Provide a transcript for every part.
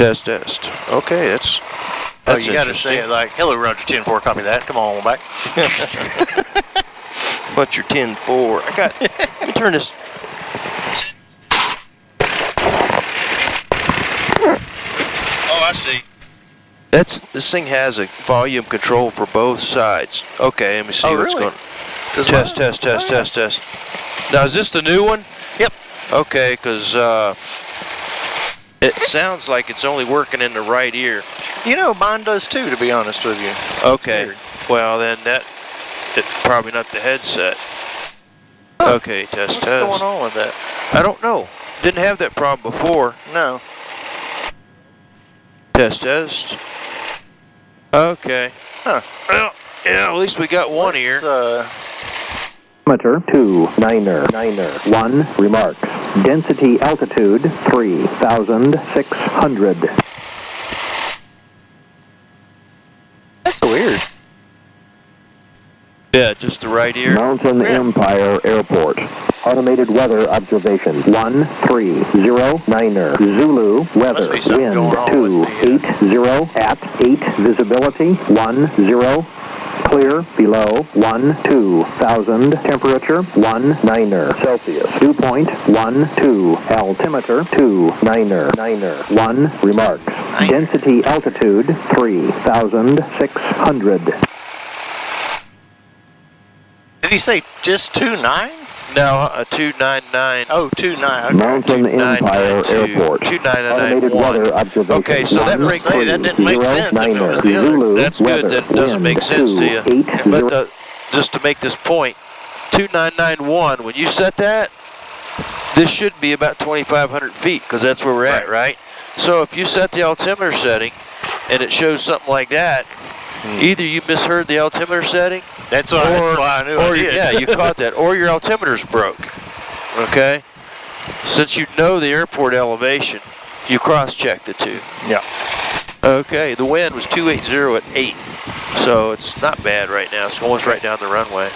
Test, test. Okay, that's you got to say it like, hello, Roger 10-4, copy that. Come on back. What's your 10-4? Let me turn this. Oh, I see. This thing has a volume control for both sides. Okay, let me see what's going on. Test. Now, is this the new one? Yep. Okay, because it sounds like it's only working in the right ear. You know, mine does too, to be honest with you. Okay. Well, then it's probably not the headset. Huh. Okay, test. What's going on with that? I don't know. Didn't have that problem before. No. Test. Okay. Huh. Well, yeah, at least we got one ear. Altimeter 2, 9er, 1, remarks. Density altitude 3,600. That's weird. Yeah, just the right ear. Mountain Empire Airport. Automated weather observation 130-9er. Zulu weather. Wind 280 at 8. Visibility 10. Clear below 12,000. Temperature 19er Celsius. Dew point 12. Altimeter 29er 1. Remarks. Density altitude 3,600. Did he say just 29? No, 299. Oh, 29. Okay. Mountain Empire Airport. 2991. Okay, so that brings that didn't make sense if it was the other. That's good. That doesn't make sense to you. But just to make this point, 2991. When you set that, this should be about 2,500 feet because that's where we're at, right? So if you set the altimeter setting and it shows something like that, either you misheard the altimeter setting. That's why I knew I did. Yeah, you caught that. Or your altimeter's broke. Okay? Since you know the airport elevation, you cross-check the two. Yeah. Okay, the wind was 280 at 8. So it's not bad right now. It's almost right down the runway.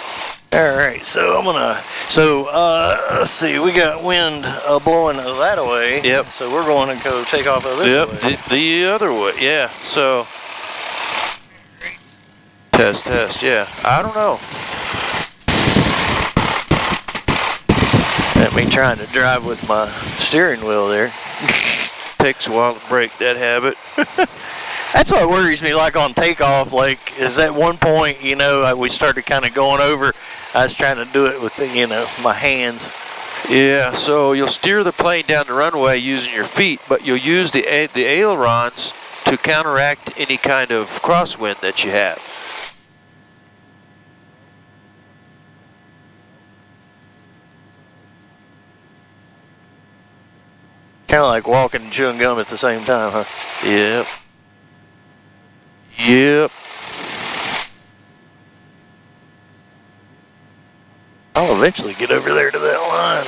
All right, so let's see, we got wind blowing that way. Yep. So we're going to go take off this way. Yep, the other way, yeah. So, test, yeah. I don't know. That me trying to drive with my steering wheel there. Takes a while to break that habit. That's what worries me, like on takeoff, like, is at one point, we started kind of going over. I was trying to do it with, my hands. Yeah, so you'll steer the plane down the runway using your feet, but you'll use the ailerons to counteract any kind of crosswind that you have. Kind of like walking and chewing gum at the same time, huh? Yep. I'll eventually get over there to that line.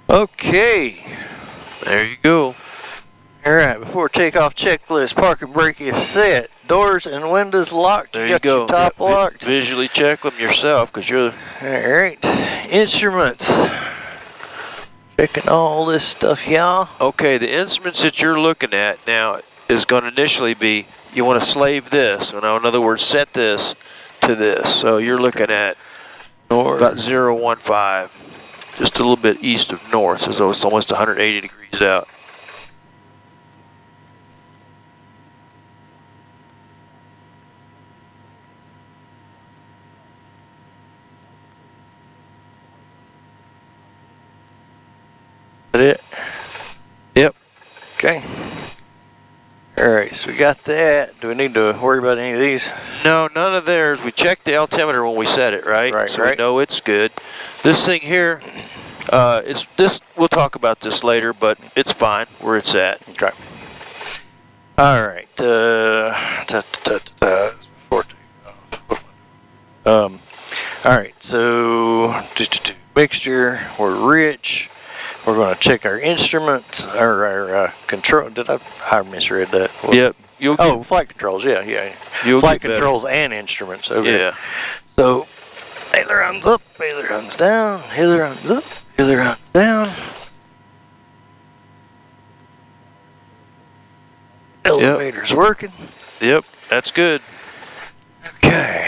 Okay. There you go. All right, before takeoff checklist, park and brake is set. Doors and windows locked. There you go. Your top locked. Visually check them yourself because you're... All right. Instruments. Checking all this stuff, y'all. Okay, the instruments that you're looking at now is going to initially be, you want to slave this. In other words, set this to this. So you're looking at about 015. Just a little bit east of north, as though it's almost 180 degrees out. Is that it? Yep. Okay. All right, so we got that. Do we need to worry about any of these? No, none of theirs. We checked the altimeter when we set it, right? So we know it's good. This thing here, we'll talk about this later, but it's fine where it's at. Okay. All right. Before takeoff. All All right, so mixture, we're rich. We're going to check our instruments, or our control. I misread that? What? Yep. Oh, flight controls. Yeah. Flight controls and instruments. Okay. Yeah. So, ailerons up, ailerons down, ailerons up, ailerons down. Elevator's working. Yep. That's good. Okay.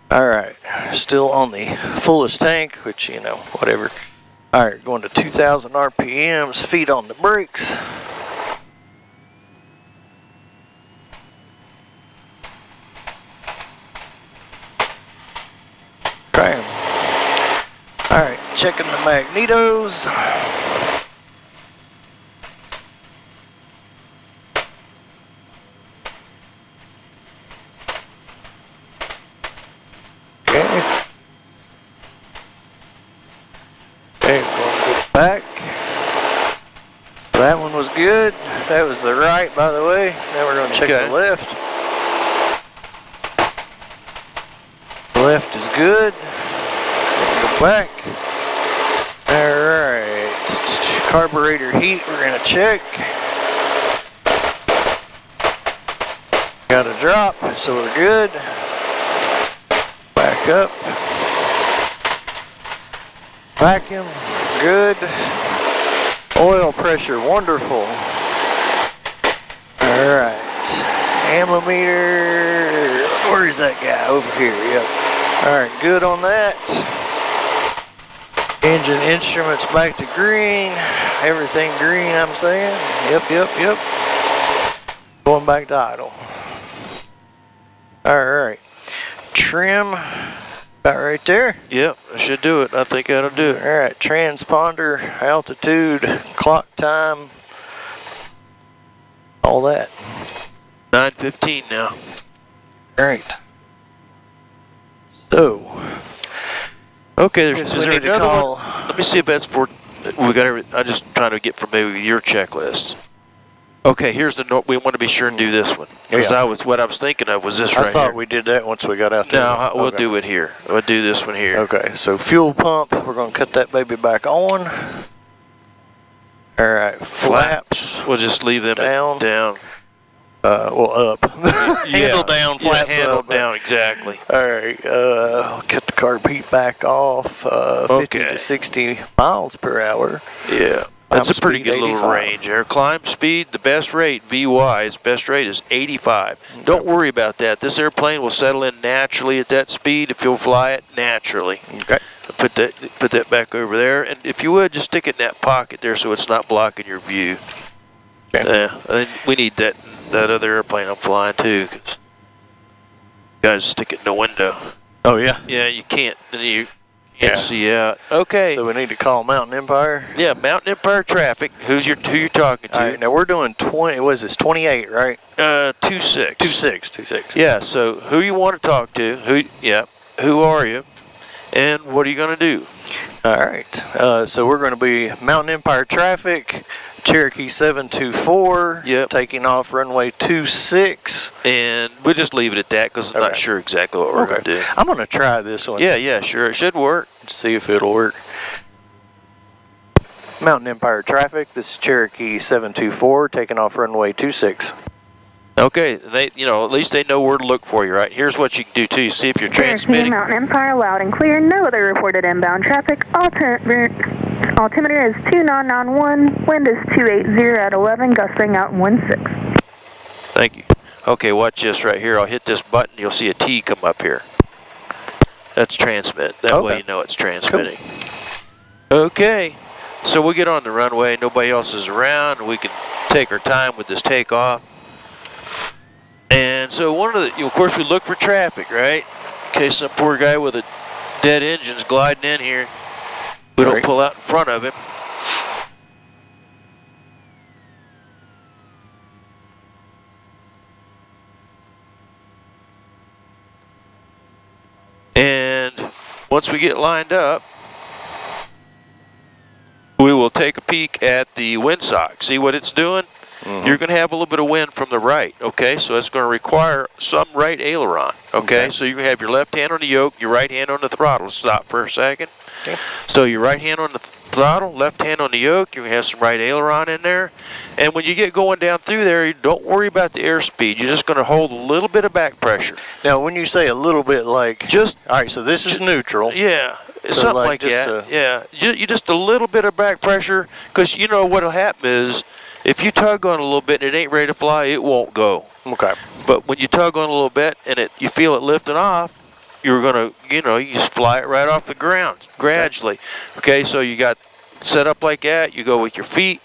All right. Still on the fullest tank, which, whatever. All right, going to 2,000 RPMs, feet on the brakes. Okay. All right, checking the magnetos. Okay, going back. So that one was good. That was the right, by the way. Now we're going to check the left. The left is good. Go back. All right. Carburetor heat, we're going to check. Got a drop, so we're good. Back up. Vacuum, good. Oil pressure, wonderful. All right. Ammometer, where is that guy? Over here, yep. All right, good on that. Engine instruments back to green. Everything green, I'm saying. Yep. Going back to idle. All right. Trim, about right there. Yep, I should do it. I think that'll do it. All right, transponder, altitude, clock time, all that. 9:15 now. All right. So. Okay, is there need to another call. one? Let me see if that's for. We got every. I'm just trying to get familiar with your checklist. Okay, here's the. We want to be sure and do this one because what I was thinking of was this right here. I thought we did that once we got out there. No, we'll do it here. We'll do this one here. Okay, so fuel pump. We're gonna cut that baby back on. All right, flaps. We'll just leave them down. Up. Handle down, flaps handle up. down, exactly. All right, cut the carb heat back off. 50 to 60 miles per hour. Yeah. That's a pretty good 85. little range there. Climb speed, the best rate, VY's best rate is 85. Okay. Don't worry about that. This airplane will settle in naturally at that speed if you'll fly it naturally. Okay. Put that back over there, and if you would, just stick it in that pocket there so it's not blocking your view. Okay. And we need that other airplane I'm flying too, because you guys stick it in the window. Oh yeah. Yeah, you can't. You can't see out. Okay. So we need to call Mountain Empire. Yeah, Mountain Empire traffic. Who you're talking to? All right, now we're doing 20. What is this? 28, right? 26. 26. Yeah. So who you want to talk to? Who are you? And what are you going to do? All right. So we're going to be Mountain Empire traffic, Cherokee 724. Yep. Taking off runway 26. And we'll just leave it at that because I'm not sure exactly what we're going to do. I'm going to try this one. Yeah, sure. It should work. See if it'll work. Mountain Empire traffic. This is Cherokee 724 taking off runway 26. Okay, at least they know where to look for you, right? Here's what you can do too. See if you're Cherokee transmitting. Mountain Empire, loud and clear. No other reported inbound traffic. Altimeter is 2991. Wind is 280 at 11, gusting out 16. Thank you. Okay, watch this right here. I'll hit this button. You'll see a T come up here. That's transmit. That way you know it's transmitting. Cool. Okay, so we'll get on the runway. Nobody else is around. We can take our time with this takeoff. And so of course we look for traffic, right? In case some poor guy with a dead engine's gliding in here. We don't pull out in front of him. And once we get lined up, we will take a peek at the windsock. See what it's doing? you're going to have a little bit of wind from the right, okay? So it's going to require some right aileron, okay? So you're going to have your left hand on the yoke, your right hand on the throttle. Stop for a second. Okay. So your right hand on the throttle, left hand on the yoke, you're going to have some right aileron in there. And when you get going down through there, don't worry about the airspeed. You're just going to hold a little bit of back pressure. Now, when you say a little bit, like... Just... All right, so this is neutral. Yeah. So something like that. Yeah. You just a little bit of back pressure, because you know what'll happen is, if you tug on it a little bit and it ain't ready to fly, it won't go. Okay. But when you tug on it a little bit and you feel it lifting off, you're gonna, you just fly it right off the ground gradually. Okay, so you got set up like that. You go with your feet.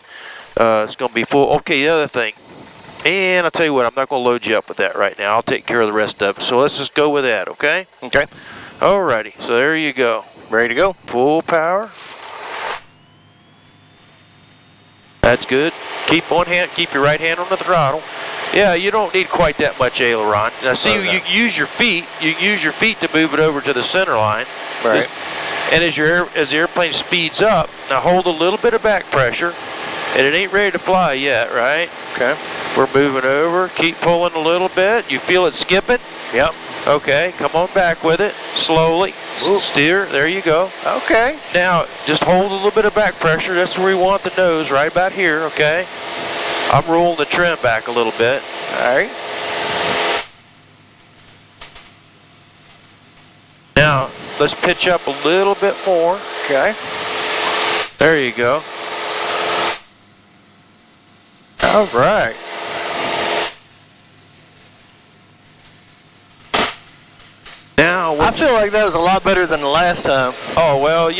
It's gonna be full. Okay, the other thing, and I'll tell you what, I'm not gonna load you up with that right now. I'll take care of the rest of it. So let's just go with that. Okay. Okay. Alrighty. So there you go. Ready to go. Full power. That's good. Keep your right hand on the throttle. Yeah, you don't need quite that much aileron. Now see, you use your feet. You use your feet to move it over to the center line. Right. And as the airplane speeds up, now hold a little bit of back pressure, and it ain't ready to fly yet, right? Okay. We're moving over. Keep pulling a little bit. You feel it skipping? Yep. Okay, come on back with it, slowly. Steer, there you go. Okay. Now, just hold a little bit of back pressure. That's where we want the nose, right about here, okay? I'm rolling the trim back a little bit. All right. Now, let's pitch up a little bit more. Okay. There you go. All right. Now, I feel like that was a lot better than the last time. Oh, well,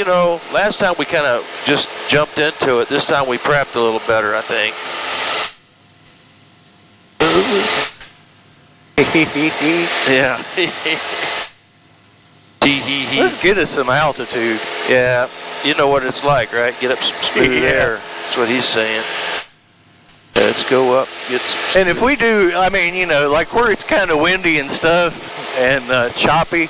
last time we kind of just jumped into it. This time we prepped a little better, I think. Yeah. Let's get us some altitude. Yeah. You know what it's like, right? Get up some smooth air. That's what he's saying. Let's go up. And if we do, I mean, like where it's kind of windy and stuff and choppy,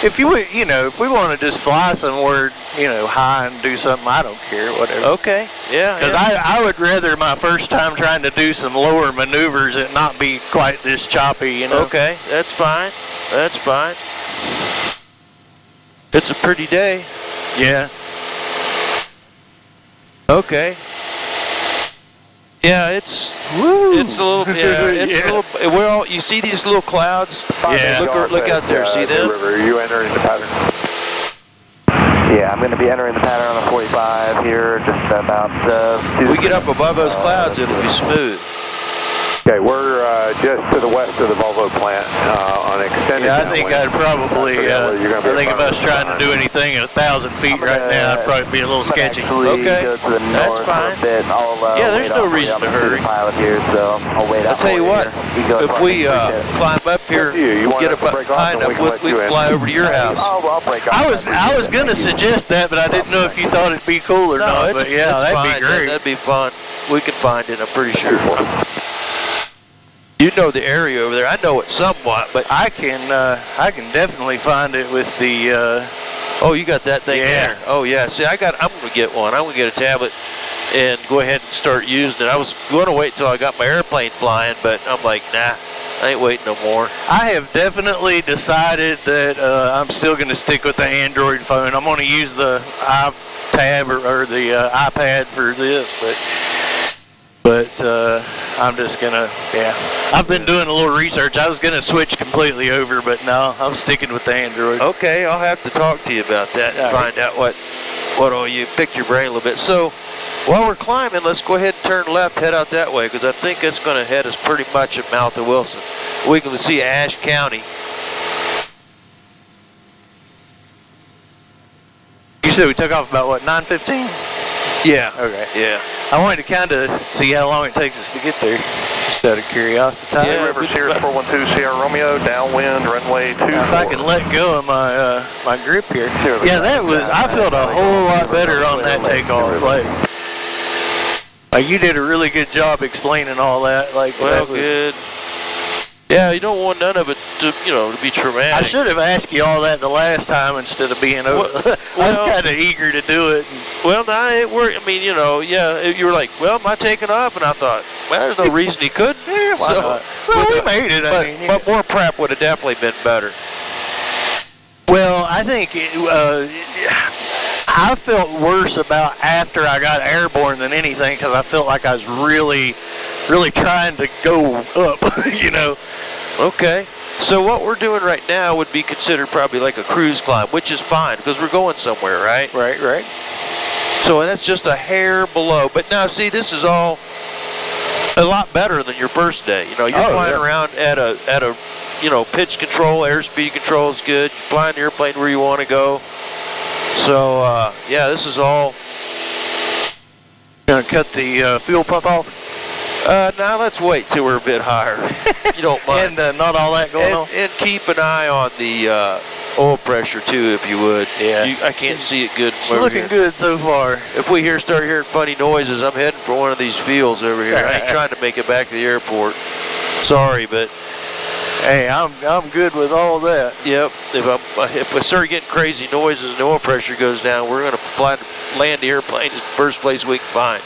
if you would, if we want to just fly somewhere, high and do something, I don't care, whatever. Okay. Yeah. Because I would rather my first time trying to do some lower maneuvers it not be quite this choppy, Okay. That's fine. That's fine. It's a pretty day. Yeah. Okay. Yeah, it's a little, a little, well, you see these little clouds? Yeah. Look out there, see them? River, you entering the pattern? Yeah, I'm going to be entering the pattern on the 45 here, just about... we get up above those clouds, it'll be smooth. Okay, we're just to the west of the Volvo plant on extended. Yeah, I think I'd probably, I think if I was trying to do anything at 1,000 feet right now, I'd probably be a little sketchy. Okay, that's fine. Yeah, there's no reason to hurry. I'll tell you what, if we climb up here, get up high enough, we can fly over to your house. I was going to suggest that, but I didn't know if you thought it'd be cool or not. But yeah, that'd be great. That'd be fun. We can find it, I'm pretty sure. You know the area over there. I know it somewhat, but I can definitely find it with the. Oh, you got that thing there. Oh yeah. See, I'm gonna get one. I'm gonna get a tablet and go ahead and start using it. I was going to wait till I got my airplane flying, but I'm like, nah, I ain't waiting no more. I have definitely decided that I'm still gonna stick with the Android phone. I'm gonna use the iTab or the iPad for this, but I'm just gonna, I've been doing a little research. I was gonna switch completely over, but no, I'm sticking with the Android. Okay, I'll have to talk to you about that and find out what all you pick your brain a little bit. So while we're climbing, let's go ahead and turn left, head out that way, because I think it's gonna head us pretty much at Mouth of Wilson. We can see Ashe County. You said we took off about what, 9:15? Yeah. Okay. Yeah. I wanted to kind of see how long it takes us to get there, just out of curiosity. Yeah, River Sierra 412 Sierra Romeo, downwind, runway 24. If I can let go of my my grip here. Yeah, I felt a whole lot better on that takeoff. Like you did a really good job explaining all that. Well, good. Yeah, you don't want none of it to be traumatic. I should have asked you all that the last time instead of being over. I was kind of eager to do it. Well, no, it worked. I mean, you were like, well, am I taking off? And I thought, Well, there's no reason he couldn't. Yeah, why not? Well, we made it. But more prep would have definitely been better. Well, I think I felt worse about after I got airborne than anything because I felt like I was really trying to go up, you know. Okay. So what we're doing right now would be considered probably like a cruise climb, which is fine because we're going somewhere, right? Right. So that's just a hair below. But now, see, this is all a lot better than your first day. You know, you're flying around at a pitch control, airspeed control is good. You're flying the airplane where you want to go. So, yeah, this is all. Gonna cut the fuel pump off? Now let's wait till we're a bit higher. You don't mind. And not all that going on? And keep an eye on the oil pressure, too, if you would. Yeah. I can't see it good. It's looking good so far. If we start hearing funny noises, I'm heading for one of these fields over here. I ain't trying to make it back to the airport. Sorry, but... Hey, I'm good with all that. Yep. If we start getting crazy noises and the oil pressure goes down, we're going to land the airplane as the first place we can find.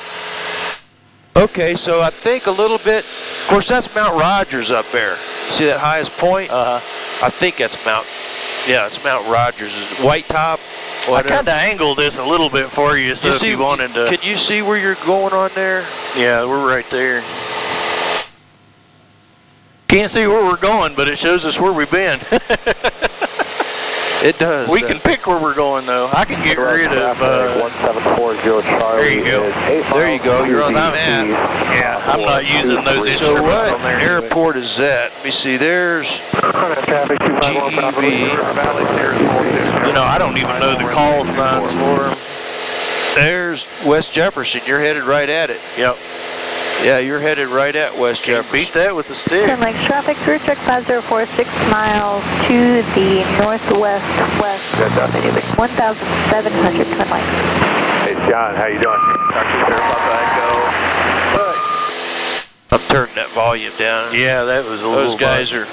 Okay, so I think a little bit. Of course, that's Mount Rogers up there. See that highest point? I think that's it's Mount Rogers. Is it White Top? Whatever. I kind of angled this a little bit for you, so if you wanted to. Can you see where you're going on there? Yeah, we're right there. Can't see where we're going, but it shows us where we've been. It does. We can pick where we're going, though. I can get rid of... 1740 Charlie. There you go. There you go. You're on the map. Yeah, I'm not using those instruments So what on there. airport is that? Let me see. There's GEV. You know, I don't even know the call signs for them. There's West Jefferson. You're headed right at it. Yep. Yeah, you're headed right at West Jefferson. Beat that with the stick. Twin Lakes traffic through check 5046 miles to the northwest 1,700 Twin Lakes. Hey, John, how you doing? Talk to Sheriff about that. I'm turning that volume down. Yeah, that was a little... Those guys are...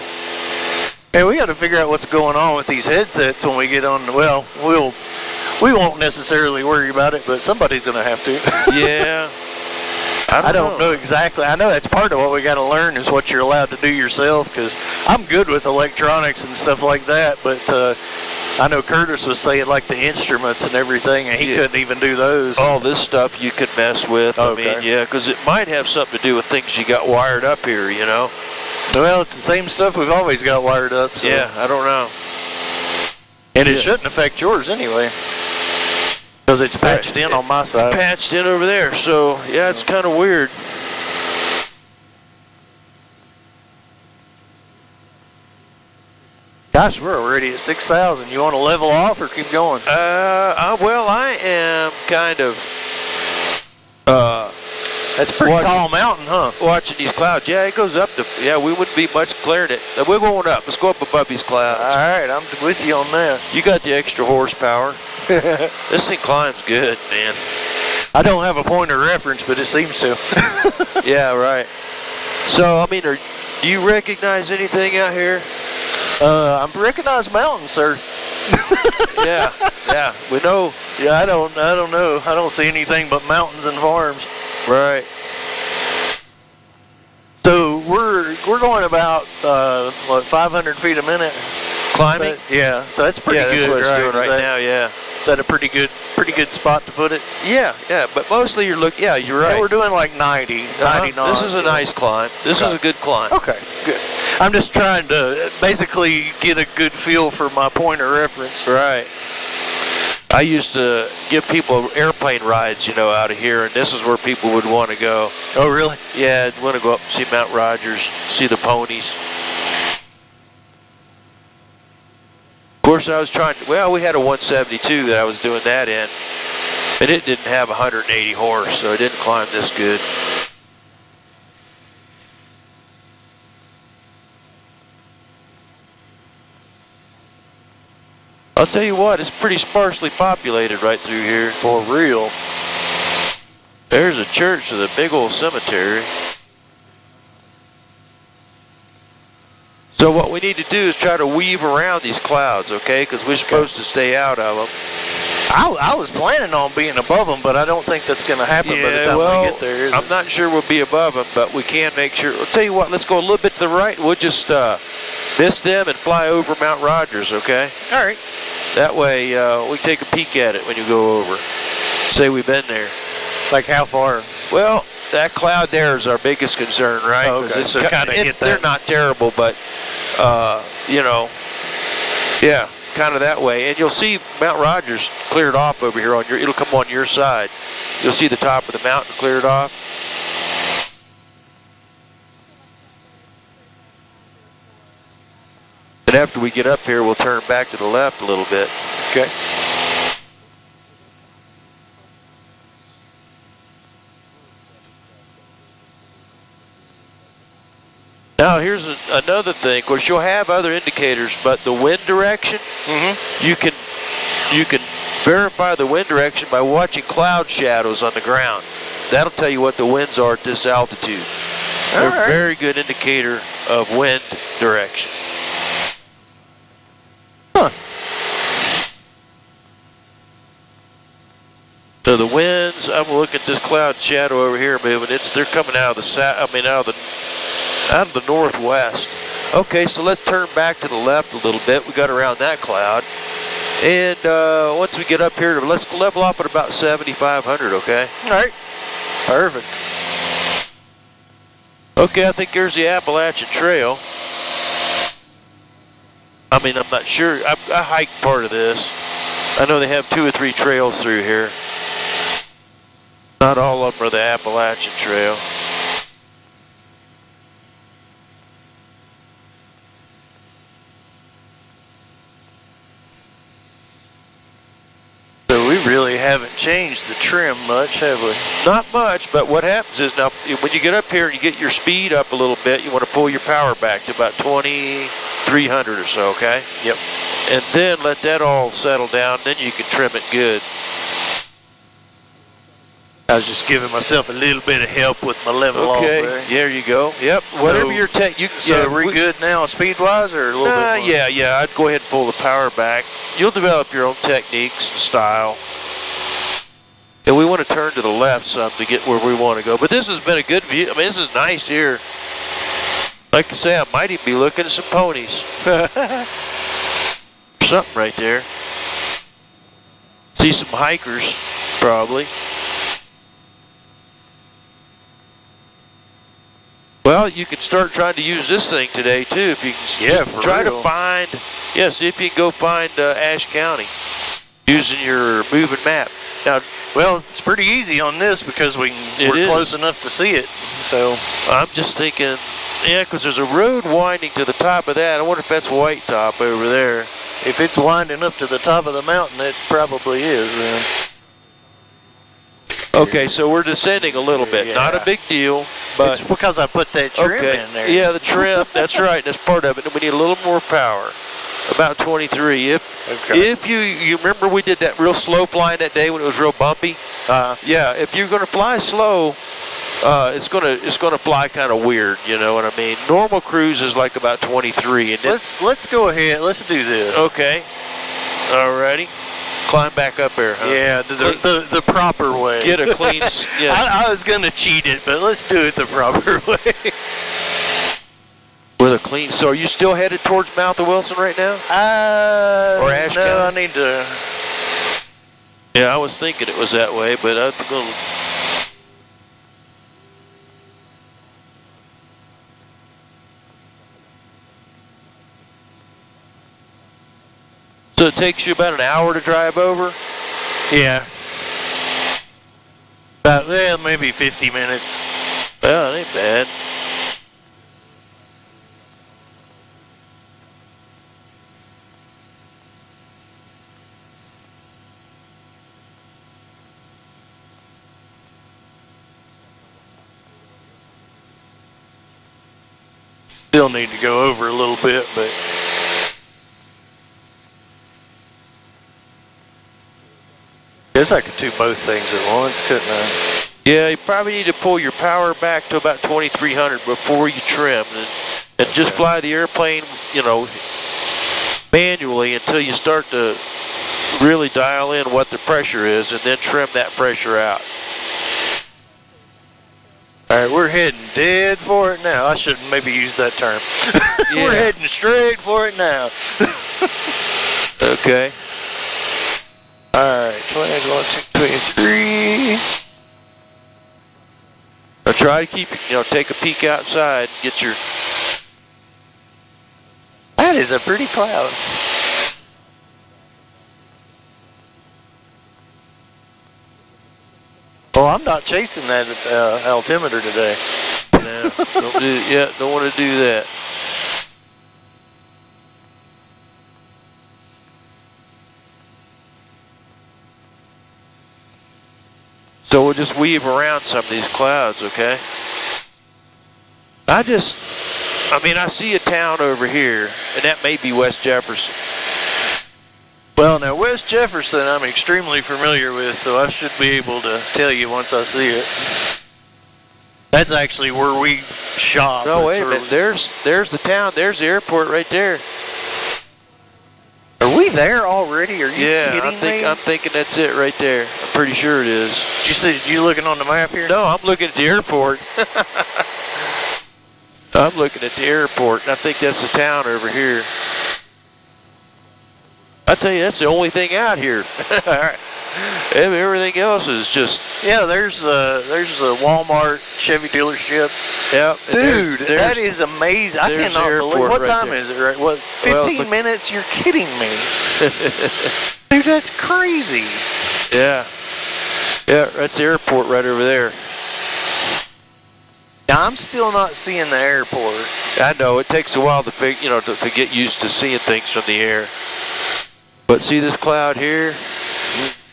Hey, we got to figure out what's going on with these headsets when we get on. Well, we won't necessarily worry about it, but somebody's going to have to. Yeah. I don't know exactly. I know that's part of what we got to learn is what you're allowed to do yourself, because I'm good with electronics and stuff like that, but I know Curtis was saying like the instruments and everything, and he couldn't even do those. All this stuff you could mess with. Okay. I mean, yeah, because it might have something to do with things you got wired up here, you know? Well, it's the same stuff we've always got wired up. So. Yeah, I don't know. And it shouldn't affect yours anyway. Because it's patched in on my side. It's patched in over there, so yeah, it's kind of weird. Gosh, we're already at 6,000. You want to level off or keep going? Well, I am kind of That's a pretty tall mountain, huh? Watching these clouds. Yeah, it goes up to, we wouldn't be much clearing it. We're going up. Let's go up above these clouds. All right, I'm with you on that. You got the extra horsepower. This thing climbs good, man. I don't have a point of reference, but it seems to. Yeah, right. So, I mean, do you recognize anything out here? I recognize mountains, sir. Yeah, we know. Yeah, I don't know. I don't see anything but mountains and farms. Right. So we're going about 500 feet a minute. Climbing? Yeah, so that's pretty good. That's what it's right? doing right now. Yeah. Is that a pretty good spot to put it? Yeah, but mostly you're looking. Yeah, you're right. Yeah, we're doing like 90 knots. This is a nice climb. This is a good climb. Okay, good. I'm just trying to basically get a good feel for my point of reference. Right. I used to give people airplane rides, out of here, and this is where people would want to go. Oh, really? Yeah, I'd want to go up and see Mount Rogers, see the ponies. Of course, I was we had a 172 that I was doing that in, and it didn't have 180 horse, so it didn't climb this good. I'll tell you what, it's pretty sparsely populated right through here. For real. There's a church with a big old cemetery. So what we need to do is try to weave around these clouds, okay? Because we're supposed to stay out of them. I was planning on being above them, but I don't think that's going to happen by the time we get there. I'm not sure we'll be above them, but we can make sure. I'll tell you what, let's go a little bit to the right. We'll just miss them and fly over Mount Rogers, okay? All right. That way we take a peek at it when you go over. Say we've been there. Like how far? Well, that cloud there is our biggest concern, right? Oh, okay. So kind of hit that. They're not terrible, but, you know, yeah, kind of that way. And you'll see Mount Rogers cleared off over here on your, it'll come on your side. You'll see the top of the mountain cleared off. And after we get up here, we'll turn back to the left a little bit. Okay. Now here's another thing. Of course, you'll have other indicators, but the wind direction, you can verify the wind direction by watching cloud shadows on the ground. That'll tell you what the winds are at this altitude. They're a very good indicator of wind direction. Huh. So the winds, I'm looking at this cloud shadow over here moving. They're coming out of the south. I mean, out of the northwest. Okay, so let's turn back to the left a little bit. We got around that cloud. And once we get up here, let's level off at about 7,500, okay? All right. Perfect. Okay, I think there's the Appalachian Trail. I mean, I'm not sure. I hiked part of this. I know they have 2 or 3 trails through here. Not all of them are the Appalachian Trail. So we really haven't changed the trim much, have we? Not much, but what happens is now when you get up here and you get your speed up a little bit, you want to pull your power back to about 2,300 or so, okay? Yep. And then let that all settle down, then you can trim it good. I was just giving myself a little bit of help with my level off Okay, there. there you go. Yep, whatever your tech. So are we good now speed-wise or a little bit more? Yeah, I'd go ahead and pull the power back. You'll develop your own techniques and style. And we want to turn to the left some to get where we want to go. But this has been a good view. I mean, this is nice here. Like I say, I might even be looking at some ponies. Something right there. See some hikers, probably. Well, you can start trying to use this thing today too. If you can try to find, see if you can go find Ashe County using your moving map. Now, well, it's pretty easy on this because we're close enough to see it. So I'm just thinking, because there's a road winding to the top of that. I wonder if that's White Top over there. If it's winding up to the top of the mountain, it probably is then. Okay, so we're descending a little bit. Yeah. Not a big deal, but it's because I put that trim in there. Yeah, the trim. That's right. That's part of it. And we need a little more power. About 23. If you remember, we did that real slow flying that day when it was real bumpy. Yeah. If you're going to fly slow, it's gonna fly kind of weird. You know what I mean? Normal cruise is like about 23. And let's go ahead. Let's do this. Okay. Alrighty. Climb back up there, huh? Yeah, the proper way. Get a clean. Yeah. I was gonna cheat it, but let's do it the proper way. With a clean. So are you still headed towards Mouth of Wilson right now? Or Ashe County? I need to. Yeah, I was thinking it was that way, but I'm going. So it takes you about an hour to drive over? Yeah. About, maybe 50 minutes. Well, it ain't bad. Still need to go over a little bit, but guess I could do both things at once, couldn't I? Yeah, you probably need to pull your power back to about 2,300 before you trim, and just fly the airplane, manually until you start to really dial in what the pressure is and then trim that pressure out. All right, we're heading dead for it now. I shouldn't maybe use that term. Yeah. We're heading straight for it now. Okay. All right, 21, 23. Now try to keep, take a peek outside, get your... That is a pretty cloud. Oh, I'm not chasing that altimeter today. No, don't want to do that. So we'll just weave around some of these clouds, okay? I see a town over here, and that may be West Jefferson. Well, now West Jefferson I'm extremely familiar with, so I should be able to tell you once I see it. That's actually where we shop. No, wait a minute. There's the town. There's the airport right there. Are we there already? Are you kidding me? I'm thinking that's it right there. I'm pretty sure it is. You looking on the map here? No, I'm looking at the airport. I'm looking at the airport, and I think that's the town over here. I tell you, that's the only thing out here. All right. Everything else is just... Yeah, there's a Walmart Chevy dealership. Yep. Dude, that is amazing. I cannot believe. What time is it? Right? What? 15 minutes? You're kidding me. Dude, that's crazy. Yeah. Yeah, that's the airport right over there. Now, I'm still not seeing the airport. I know it takes a while to to get used to seeing things from the air. But see this cloud here?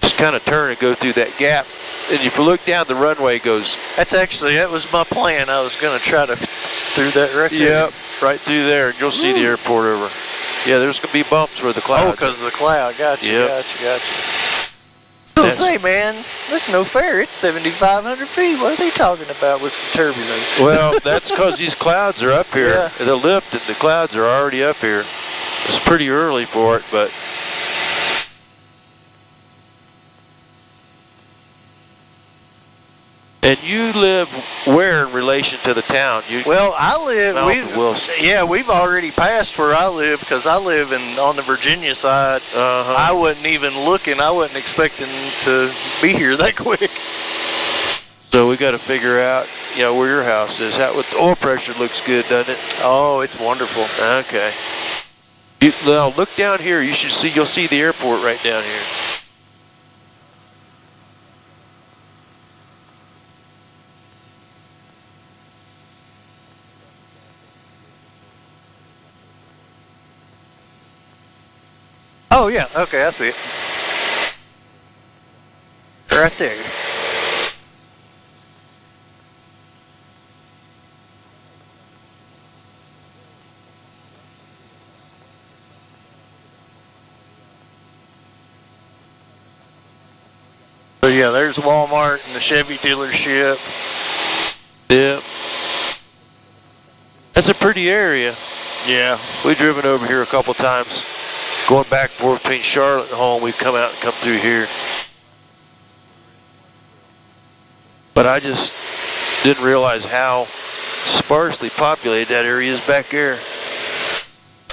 Just kind of turn and go through that gap. And if you look down, the runway goes... That was my plan. I was going to try to through that right there. Yep, right through there. And you'll see the airport over. Yeah, there's going to be bumps where the cloud... Oh, because of the cloud. Gotcha, yep. Gotcha. Say, man, that's no fair. It's 7,500 feet. What are they talking about with some turbulence? Well, that's because these clouds are up here. Yeah. The lift and the clouds are already up here. It's pretty early for it, but... And you live where in relation to the town? Well, I live. Wilson. We've already passed where I live because I live on the Virginia side. I wasn't even looking. I wasn't expecting to be here that quick. So we got to figure out, where your house is. With the oil pressure looks good, doesn't it? Oh, it's wonderful. Okay. Now look down here. You'll see the airport right down here. Oh, yeah. Okay, I see it. Right there. So, yeah, there's Walmart and the Chevy dealership. Yep. That's a pretty area. Yeah. We've driven over here a couple times. Going back and forth between Charlotte and home, we've come out and come through here. But I just didn't realize how sparsely populated that area is back there.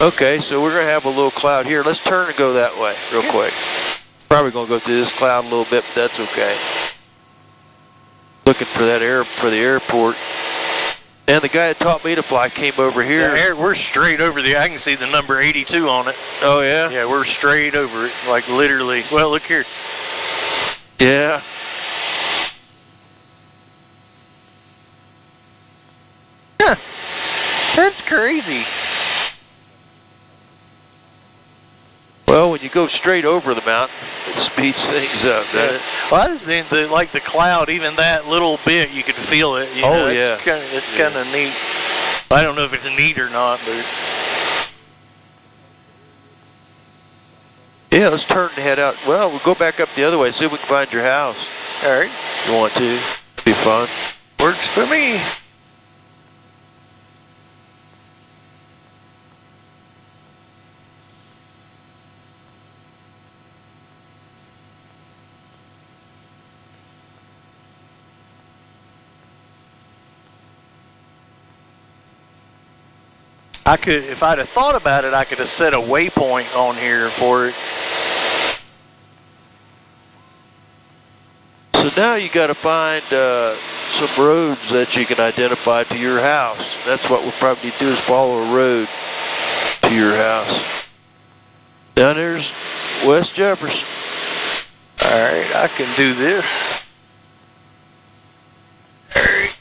Okay, so we're going to have a little cloud here. Let's turn and go that way real quick. Probably going to go through this cloud a little bit, but that's okay. Looking for the airport. And the guy that taught me to fly came over here. Yeah, we're straight over I can see the number 82 on it. Oh, yeah? Yeah, we're straight over it, like literally. Well, look here. Yeah. Huh. That's crazy. Well, when you go straight over the mountain, it speeds things up, doesn't it? Well, I just mean the cloud, even that little bit, you could feel it. It's kind of neat. I don't know if it's neat or not, but... Yeah, let's turn and head out. Well, we'll go back up the other way, see if we can find your house. All right. You want to? Be fun. Works for me. I could, if I'd have thought about it, I could have set a waypoint on here for it. So now you got to find some roads that you can identify to your house. That's what we'll probably need to do, is follow a road to your house. Down there's West Jefferson. All right, I can do this. All right.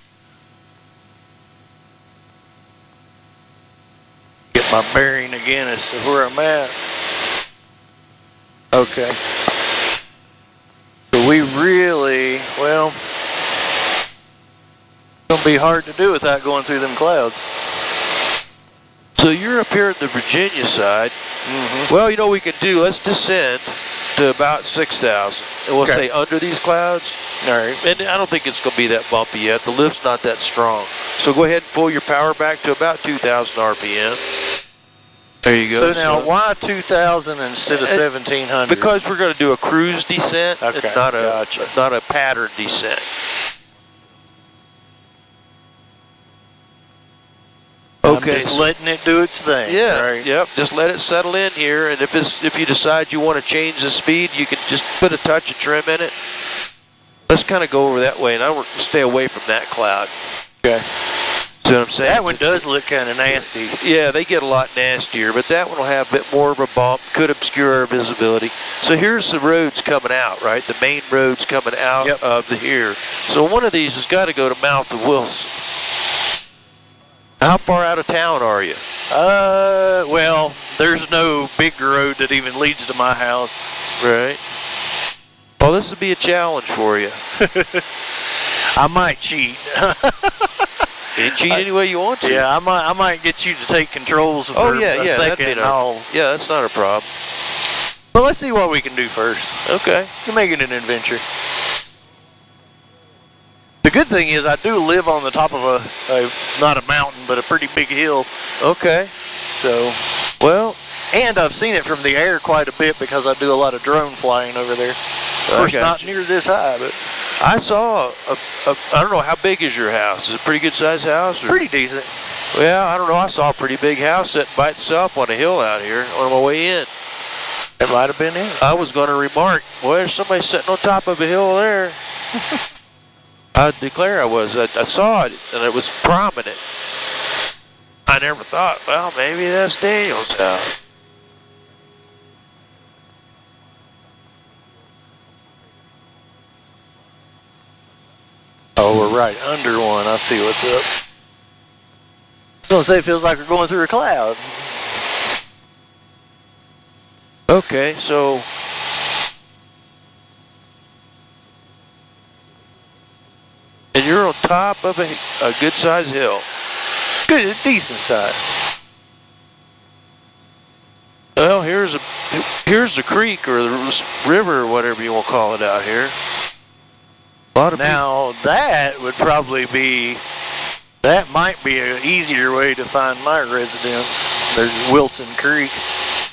Get my bearing again as to where I'm at. Okay. So we really, well, it's going to be hard to do without going through them clouds. So you're up here at the Virginia side. Well, you know what we can do? Let's descend to about 6,000. And we'll say under these clouds. All right. And I don't think it's going to be that bumpy yet. The lift's not that strong. So go ahead and pull your power back to about 2,000 RPM. There you go. So now, why 2,000 instead of 1,700? Because we're going to do a cruise descent, okay, not a pattern descent. Okay, I'm just letting it do its thing. Yeah, right? Yep. Just let it settle in here, and if you decide you want to change the speed, you can just put a touch of trim in it. Let's kind of go over that way, and I will stay away from that cloud. Okay. See what I'm saying? That one does look kind of nasty. Yeah, they get a lot nastier, but that one will have a bit more of a bump, could obscure our visibility. So here's the roads coming out, right? The main roads coming out of the here. So one of these has got to go to Mouth of Wilson. How far out of town are you? Well, there's no big road that even leads to my house. Right. Well, this would be a challenge for you. I might cheat. You can cheat any way you want to. Yeah, I might get you to take controls for a second. Yeah, that's not a problem. But let's see what we can do first. Okay. You're making an adventure. The good thing is I do live on the top of a not a mountain, but a pretty big hill. Okay. So, well, and I've seen it from the air quite a bit because I do a lot of drone flying over there. Of course, not near this high, but I saw I don't know, how big is your house? Is it a pretty good sized house? Or? Pretty decent. Well, I don't know. I saw a pretty big house sitting by itself on a hill out here on my way in. It might have been it. I was going to remark, well, there's somebody sitting on top of a hill there. I declare I was. I saw it, and it was prominent. I never thought, well, maybe that's Daniel's house. Oh, we're right under one. I see what's up. I was going to say it feels like we're going through a cloud. Okay, so and you're on top of a good-sized hill. Good, decent size. Well, here's the creek or the river or whatever you want to call it out here. A lot of now that would probably be, that might be an easier way to find my residence. There's Wilson Creek.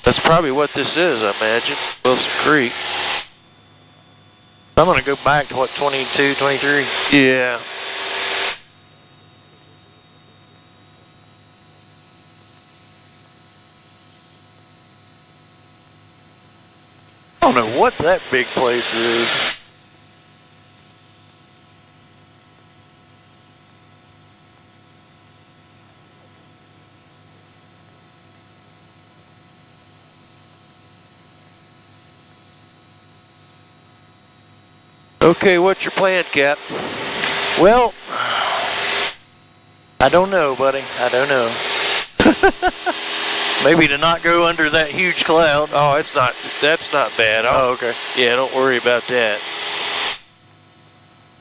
That's probably what this is, I imagine. Wilson Creek. So I'm going to go back to what, 22, 23? Yeah. I don't know what that big place is. Okay, what's your plan, Cap? Well, I don't know, buddy. I don't know. Maybe to not go under that huge cloud. Oh, that's not bad. Oh, okay. Yeah, don't worry about that.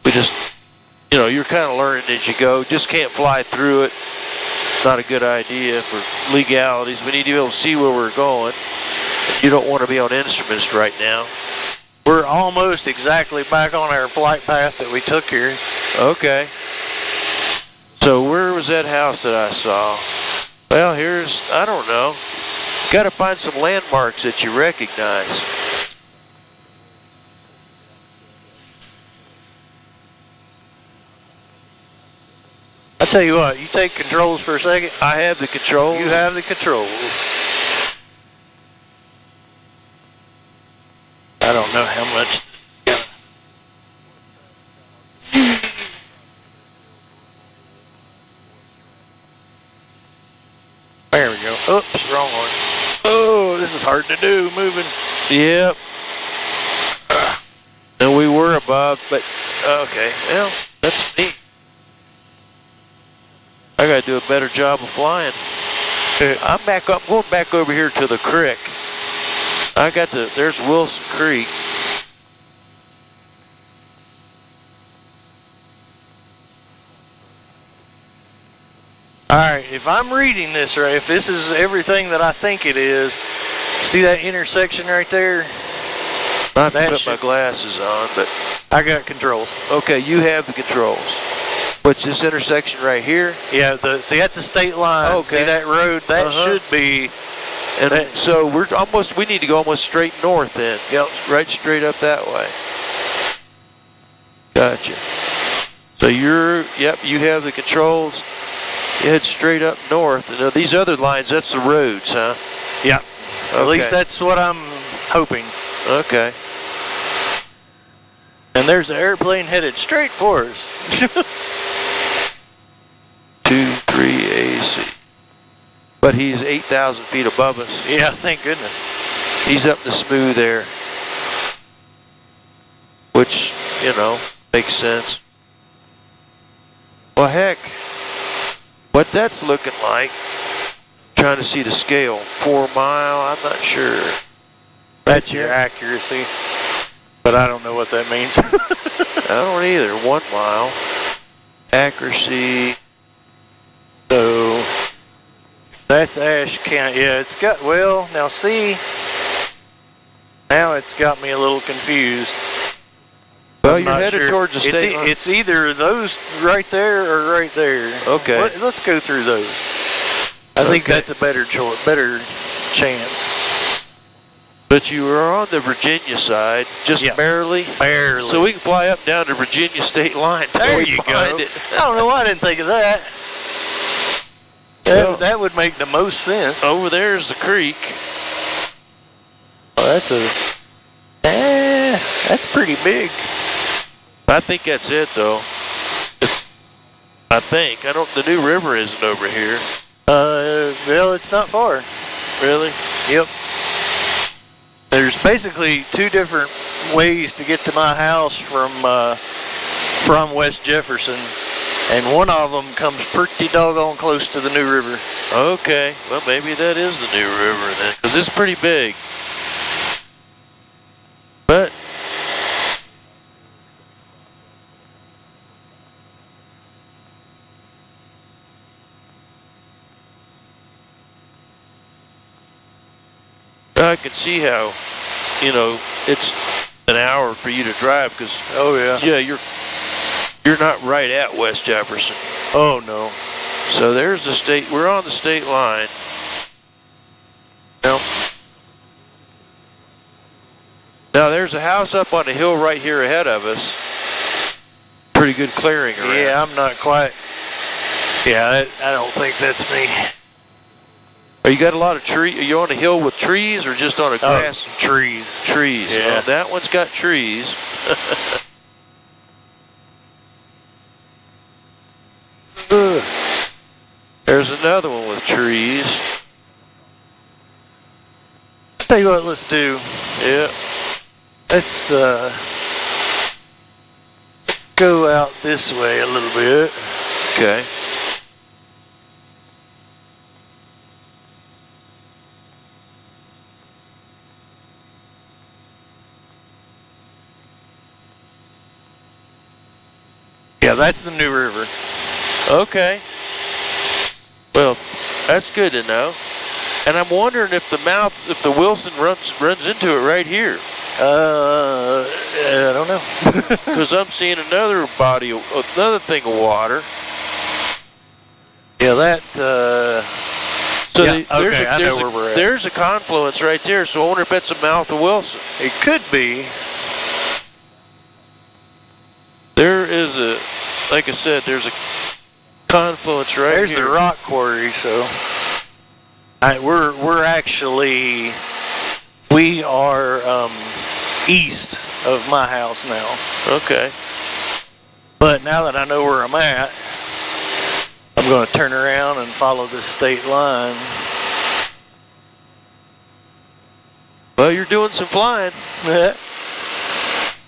We just, you're kind of learning as you go. Just can't fly through it. Not a good idea for legalities. We need to be able to see where we're going. You don't want to be on instruments right now. We're almost exactly back on our flight path that we took here. Okay. So where was that house that I saw? Well, I don't know. Got to find some landmarks that you recognize. I tell you what, you take controls for a second. I have the controls. You have the controls. I don't know how much this is gonna. There we go. Oops, wrong one. Oh, this is hard to do, moving. Yep. And we were above, but okay. Well, that's neat. I gotta do a better job of flying. I'm going back over here to the creek. There's Wilson Creek. Alright, if I'm reading this right, if this is everything that I think it is, see that intersection right there? I have to put my glasses on, but I got controls. okay, you have the controls. What's this intersection right here? Yeah, see that's a state line. Okay. See that road? That should be. And so we need to go almost straight north then. Yep. Right straight up that way. Gotcha. So you have the controls. You head straight up north. And these other lines, that's the roads, huh? Yeah. Okay. At least that's what I'm hoping. Okay. And there's an airplane headed straight for us. 23 AC. But he's 8,000 feet above us. Yeah, thank goodness. He's up the smooth air. Which, makes sense. Well, heck, what that's looking like, trying to see the scale, 4 mile, I'm not sure. That's your accuracy. But I don't know what that means. I don't either. 1 mile. Accuracy. So, that's Ashe County. Yeah, it's got, well, now see, now it's got me a little confused. Well, you're headed towards the state line. It's either those right there or right there. Okay. Let's go through those. I think that's a better chance. But you were on the Virginia side, just barely. Barely. So we can fly up down to Virginia state line. There you go. I don't know why I didn't think of that. That would make the most sense. Over there's the creek. Oh, that's pretty big. I think that's it, though. The New River isn't over here. Well, it's not far. Really? Yep. There's basically 2 different ways to get to my house from West Jefferson, and one of them comes pretty doggone close to the New River. Okay, well maybe that is the New River then, because it's pretty big. But I can see how, it's an hour for you to drive because you're not right at West Jefferson. Oh no. So there's the state. We're on the state line. Now there's a house up on the hill right here ahead of us. Pretty good clearing around. Yeah, I'm not quite. Yeah, I don't think that's me. You got a lot of trees? Are you on a hill with trees or just on a grass? Trees. Trees. Yeah. Well, that one's got trees. There's another one with trees. Tell you what, let's do. Yeah. Let's go out this way a little bit. Okay. Yeah, that's the New River. Okay. Well, that's good to know. And I'm wondering if the Wilson runs into it right here. I don't know. Because I'm seeing another thing of water. Yeah, that. So I know where we're at. There's a confluence right there. So I wonder if that's the mouth of Wilson. It could be. There is like I said, there's a confluence right There's here. the rock quarry. So we're actually we are east of my house now. Okay. But now that I know where I'm at, I'm going to turn around and follow this state line. Well, you're doing some flying. Yeah.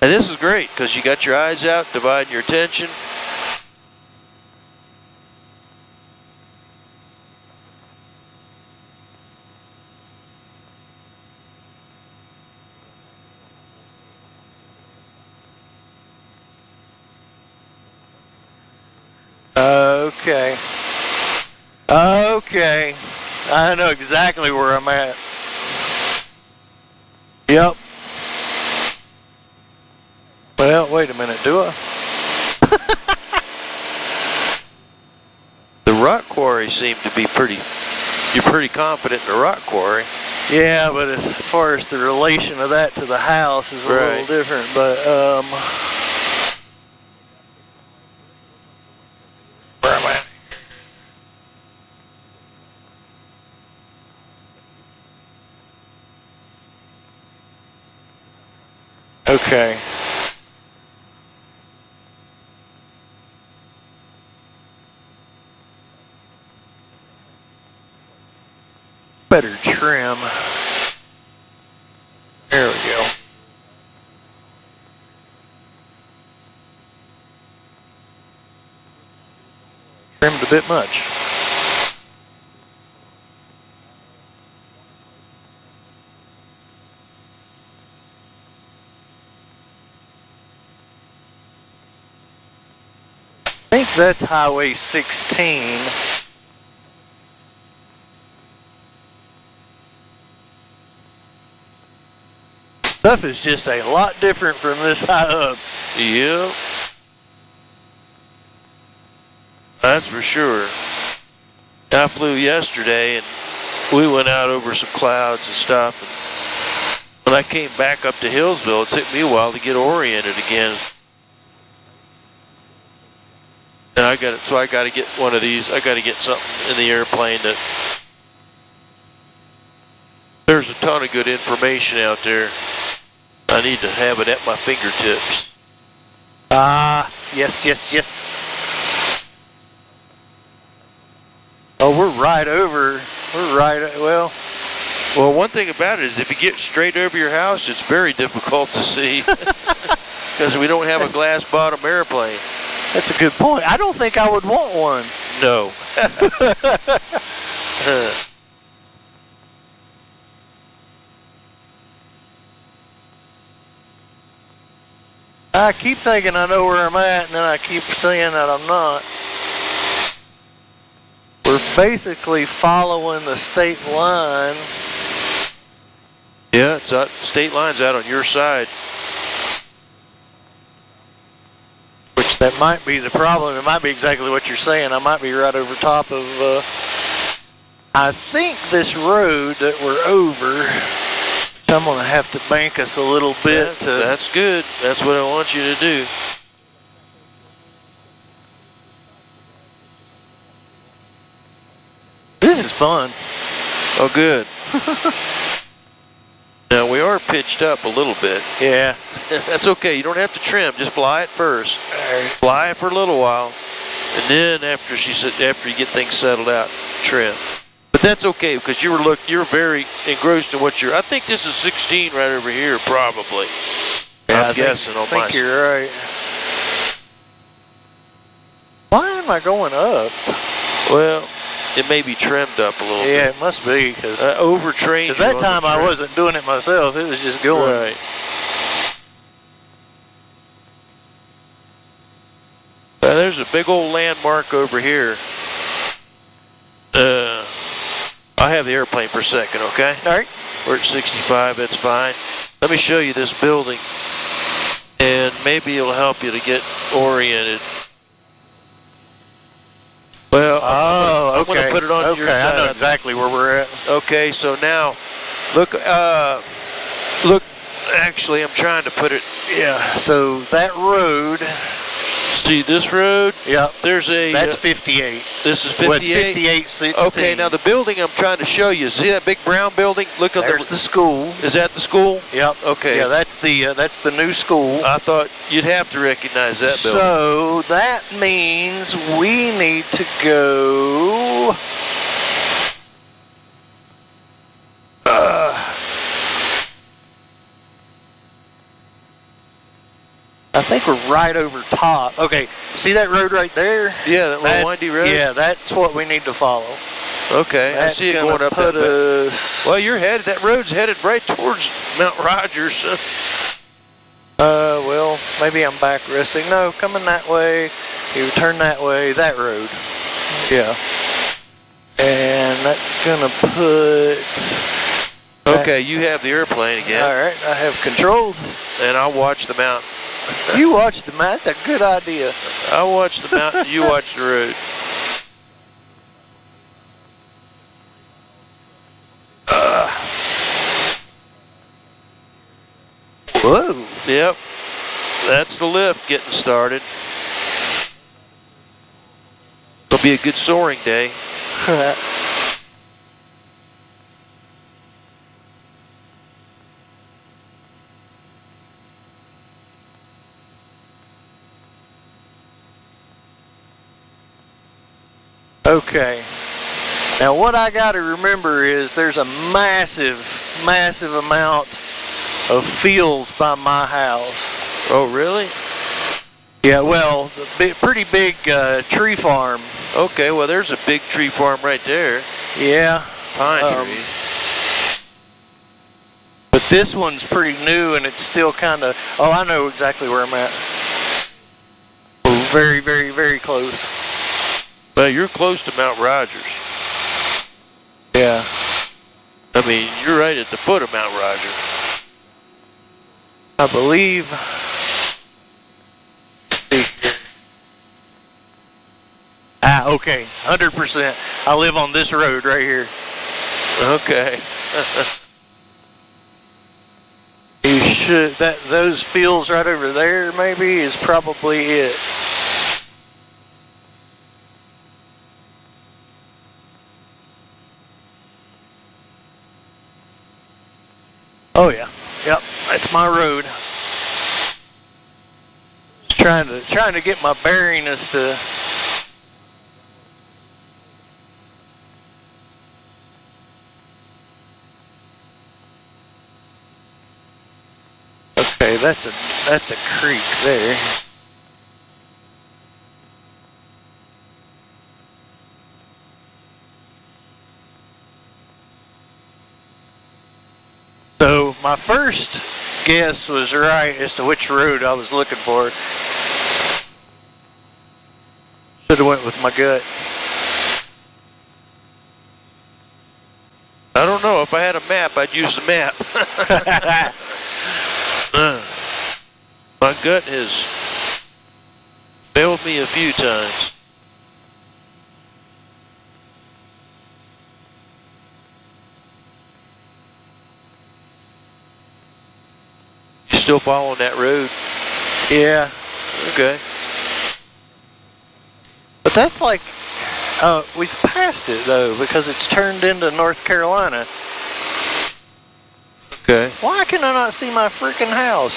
And this is great because you got your eyes out, dividing your attention. Okay. Okay. I know exactly where I'm at. Yep. Well, wait a minute, do I? The rock quarry seemed to be you're pretty confident in the rock quarry. Yeah, but as far as the relation of that to the house is a little different, but where am I? Okay. Better trim. There we go. Trimmed a bit much. I think that's Highway 16. Stuff is just a lot different from this high up. Yep. That's for sure. I flew yesterday and we went out over some clouds and stuff. And when I came back up to Hillsville, it took me a while to get oriented again. And I got to get one of these. I got to get something in the airplane that there's a ton of good information out there. I need to have it at my fingertips. Yes, yes, yes. Oh, we're right over. Well, one thing about it is if you get straight over your house, it's very difficult to see because we don't have a glass bottom airplane. that's a good point. I don't think I would want one. No. I keep thinking I know where I'm at, and then I keep saying that I'm not. We're basically following the state line. Yeah, it's out, state line's out on your side. Which that might be the problem. It might be exactly what you're saying. I might be right over top of, I think this road that we're over, I'm going to have to bank us a little bit. That's good. That's what I want you to do. This is fun. Oh, good. Now, we are pitched up a little bit. Yeah. That's okay. You don't have to trim. Just fly it first. Fly it for a little while. And then after you get things settled out, trim. But that's okay because you're very engrossed in what I think this is 16 right over here, probably. Yeah, I'm guessing on my I think you're right. Why am I going up? Well, it may be trimmed up a little bit. Yeah, it must be because overtrained. Because that time I wasn't doing it myself. It was just going. Right. There's a big old landmark over here. I have the airplane for a second, okay? All right. We're at 65, that's fine. Let me show you this building, and maybe it'll help you to get oriented. Well, I'm going to put it on your side. I know exactly where we're at. Okay, so now, look, actually, I'm trying to put it. Yeah, so that road See this road? Yep. There's a. That's 58. This is 58? Well, it's 58, 16. Okay, now the building I'm trying to show you. See that big brown building? Look at There's the school. Is that the school? Yep. Okay. Yeah, that's the new school. I thought you'd have to recognize that building. So that means we need to go. I think we're right over top. Okay, see that road right there? Yeah, that little windy road? Yeah, that's what we need to follow. Okay, That's I see it going up put that way. us. Well, that road's headed right towards Mount Rogers. Well, maybe I'm back resting. No, coming that way. You turn that way, that road. Yeah. And that's gonna put. Okay, you have the airplane again. All right, I have controls. And I'll watch the mountain. You watch the mountain. That's a good idea. I'll watch the mountain, you watch the road. Whoa. Yep, that's the lift getting started. It'll be a good soaring day. Okay. Now what I got to remember is there's a massive amount of fields by my house. Oh, really? Yeah, well, pretty big tree farm. Okay, well, there's a big tree farm right there. Yeah. Pine tree. But this one's pretty new and it's still kind of, oh, I know exactly where I'm at. We're very, very, very close. Well, you're close to Mount Rogers. Yeah. I mean, you're right at the foot of Mount Rogers. I believe. Okay, 100%. I live on this road right here. Okay. You should, those fields right over there maybe is probably it. Oh yeah, yep, that's my road. Just trying to get my bearing as to. Okay, that's a creek there. So my first guess was right as to which road I was looking for. Should have went with my gut. I don't know. If I had a map, I'd use the map. My gut has failed me a few times. You still following that road? Yeah. Okay. But that's like, we've passed it though because it's turned into North Carolina. Okay. Why can I not see my freaking house?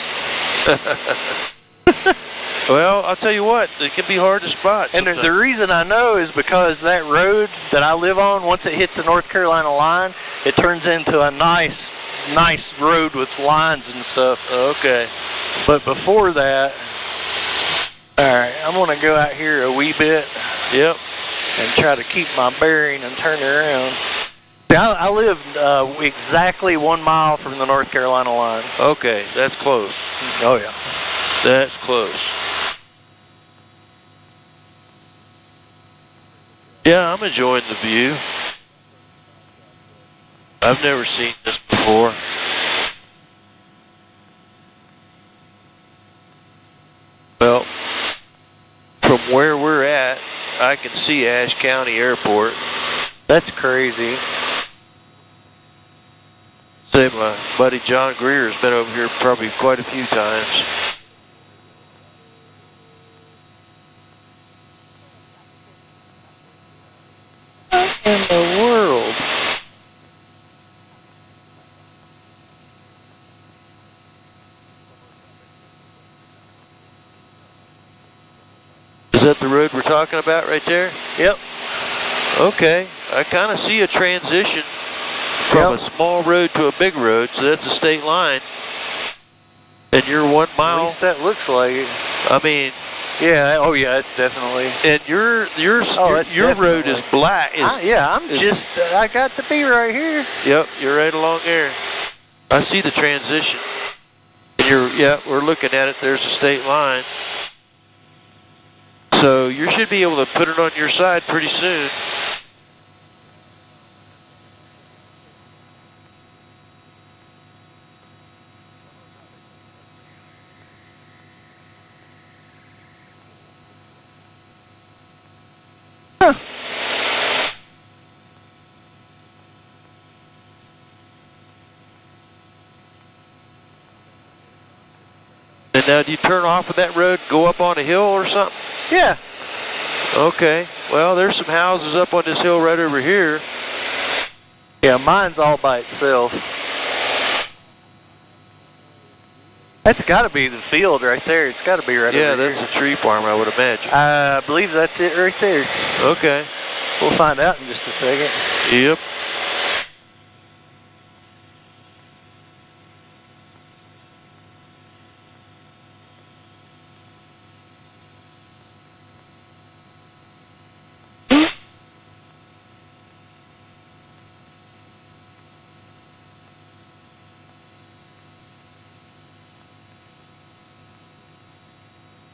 Well, I'll tell you what, it can be hard to spot. And the reason I know is because that road that I live on, once it hits the North Carolina line, it turns into a nice road with lines and stuff. Okay. But before that, alright, I'm going to go out here a wee bit. Yep. And try to keep my bearing and turn it around. See, I live exactly 1 mile from the North Carolina line. Okay, that's close. Oh yeah. That's close. Yeah, I'm enjoying the view. I've never seen this before. Well, from where we're at, I can see Ashe County Airport. That's crazy. Say my buddy John Greer's been over here probably quite a few times. Is that the road we're talking about right there? Yep. Okay, I kind of see a transition from a small road to a big road, so that's a state line. And you're 1 mile. At least that looks like it. I mean, yeah. Oh yeah, it's definitely. and your road is black. I got to be right here. Yep, you're right along there. I see the transition. And we're looking at it. There's a state line. So you should be able to put it on your side pretty soon. And now, do you turn off of that road, go up on a hill or something? Yeah. Okay. Well, there's some houses up on this hill right over here. Yeah, mine's all by itself. That's got to be the field right there. It's got to be right over here. Yeah, that's a tree farm, I would imagine. I believe that's it right there. Okay. We'll find out in just a second. Yep.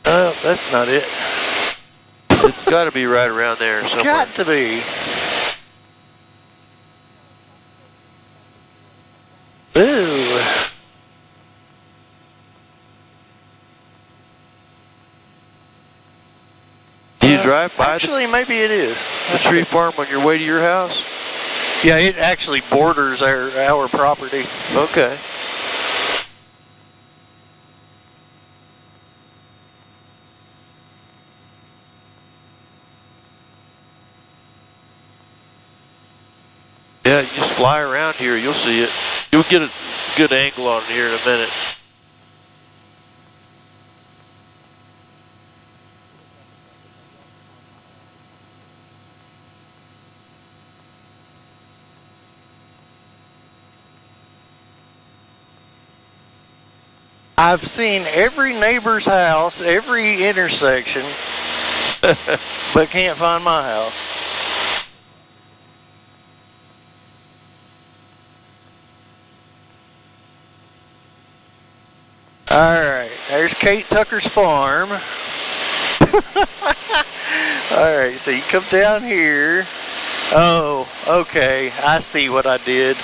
Oh, that's not it. It's got to be right around there somewhere. Got to be. Ooh. Do you drive by Actually, maybe it is. the tree farm on your way to your house? Yeah, it actually borders our property. Okay. Yeah, you just fly around here, you'll see it. You'll get a good angle on it here in a minute. I've seen every neighbor's house, every intersection, but can't find my house. Alright, there's Kate Tucker's farm. Alright, so you come down here. Oh, okay, I see what I did.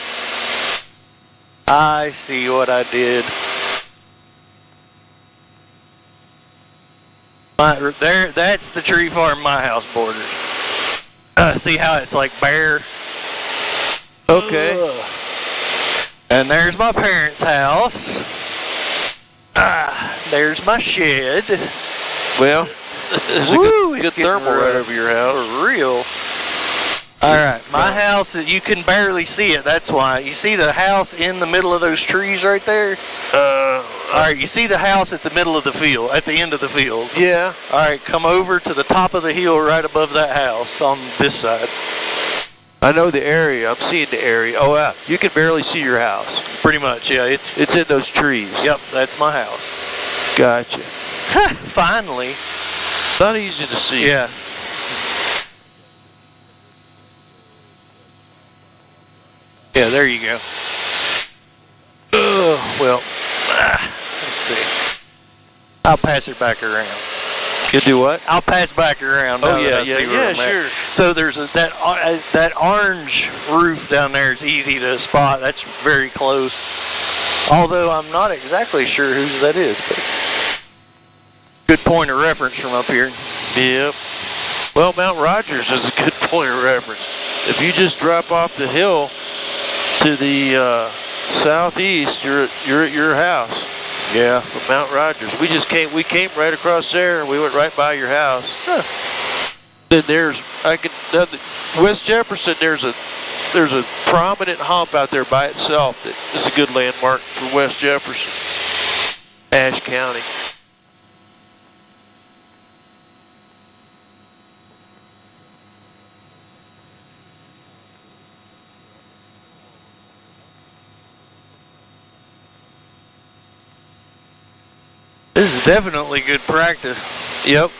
I see what I did. There, that's the tree farm my house borders. See how it's like bare? Okay. And there's my parents' house. There's my shed. Well, there's a good thermal right over your house. For real. Alright, my house, you can barely see it, that's why. You see the house in the middle of those trees right there? Alright, you see the house at the middle of the field, at the end of the field? Yeah. Alright, come over to the top of the hill right above that house on this side. I know the area. I'm seeing the area. Oh, yeah. You can barely see your house. Pretty much, yeah. It's in those trees. Yep, that's my house. Gotcha. Finally. Not easy to see. Yeah. Yeah, there you go. Well, let's see. I'll pass it back around. You do what? I'll pass back around. Oh yeah, sure. So there's that orange roof down there is easy to spot. That's very close. Although I'm not exactly sure whose that is, but good point of reference from up here. Yep. Well, Mount Rogers is a good point of reference. If you just drop off the hill to the southeast, you're at your house. Yeah. From Mount Rogers. We came right across there and we went right by your house. Huh. Then West Jefferson, there's a prominent hump out there by itself that is a good landmark for West Jefferson, Ashe County. This is definitely good practice. Yep.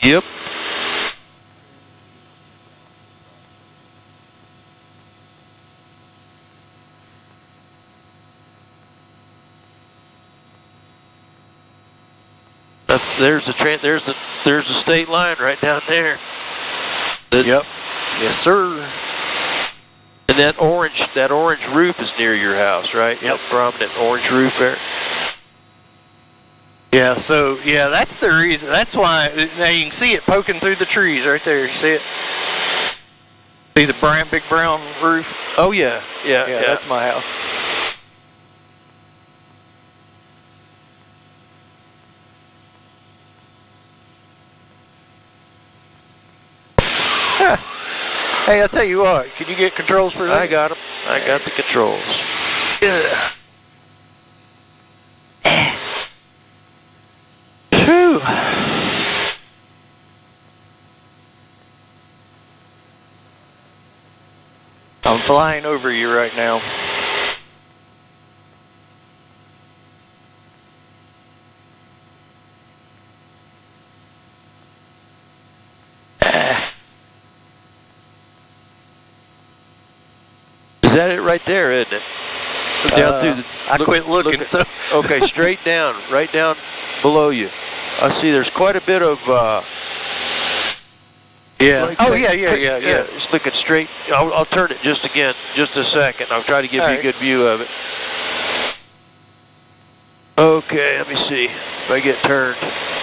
Yep. There's the state line right down there. Yep. Yes, sir. And that orange roof is near your house, right? Yep. That prominent orange roof there. Yeah, so, yeah, that's the reason. That's why, now you can see it poking through the trees right there. You see it? See the big brown roof? Oh, yeah. Yeah. That's my house. Hey, I'll tell you what, can you get controls for that? I got them. I got the controls. Yeah. Whew. I'm flying over you right now. Is that it right there, isn't it? Down through the, I quit looking, so. Okay, straight down, right down below you. I see there's quite a bit of, yeah. like, Oh, yeah. Just looking straight. I'll turn it just a second. I'll try to give you a good view of it. Okay, let me see if I get turned.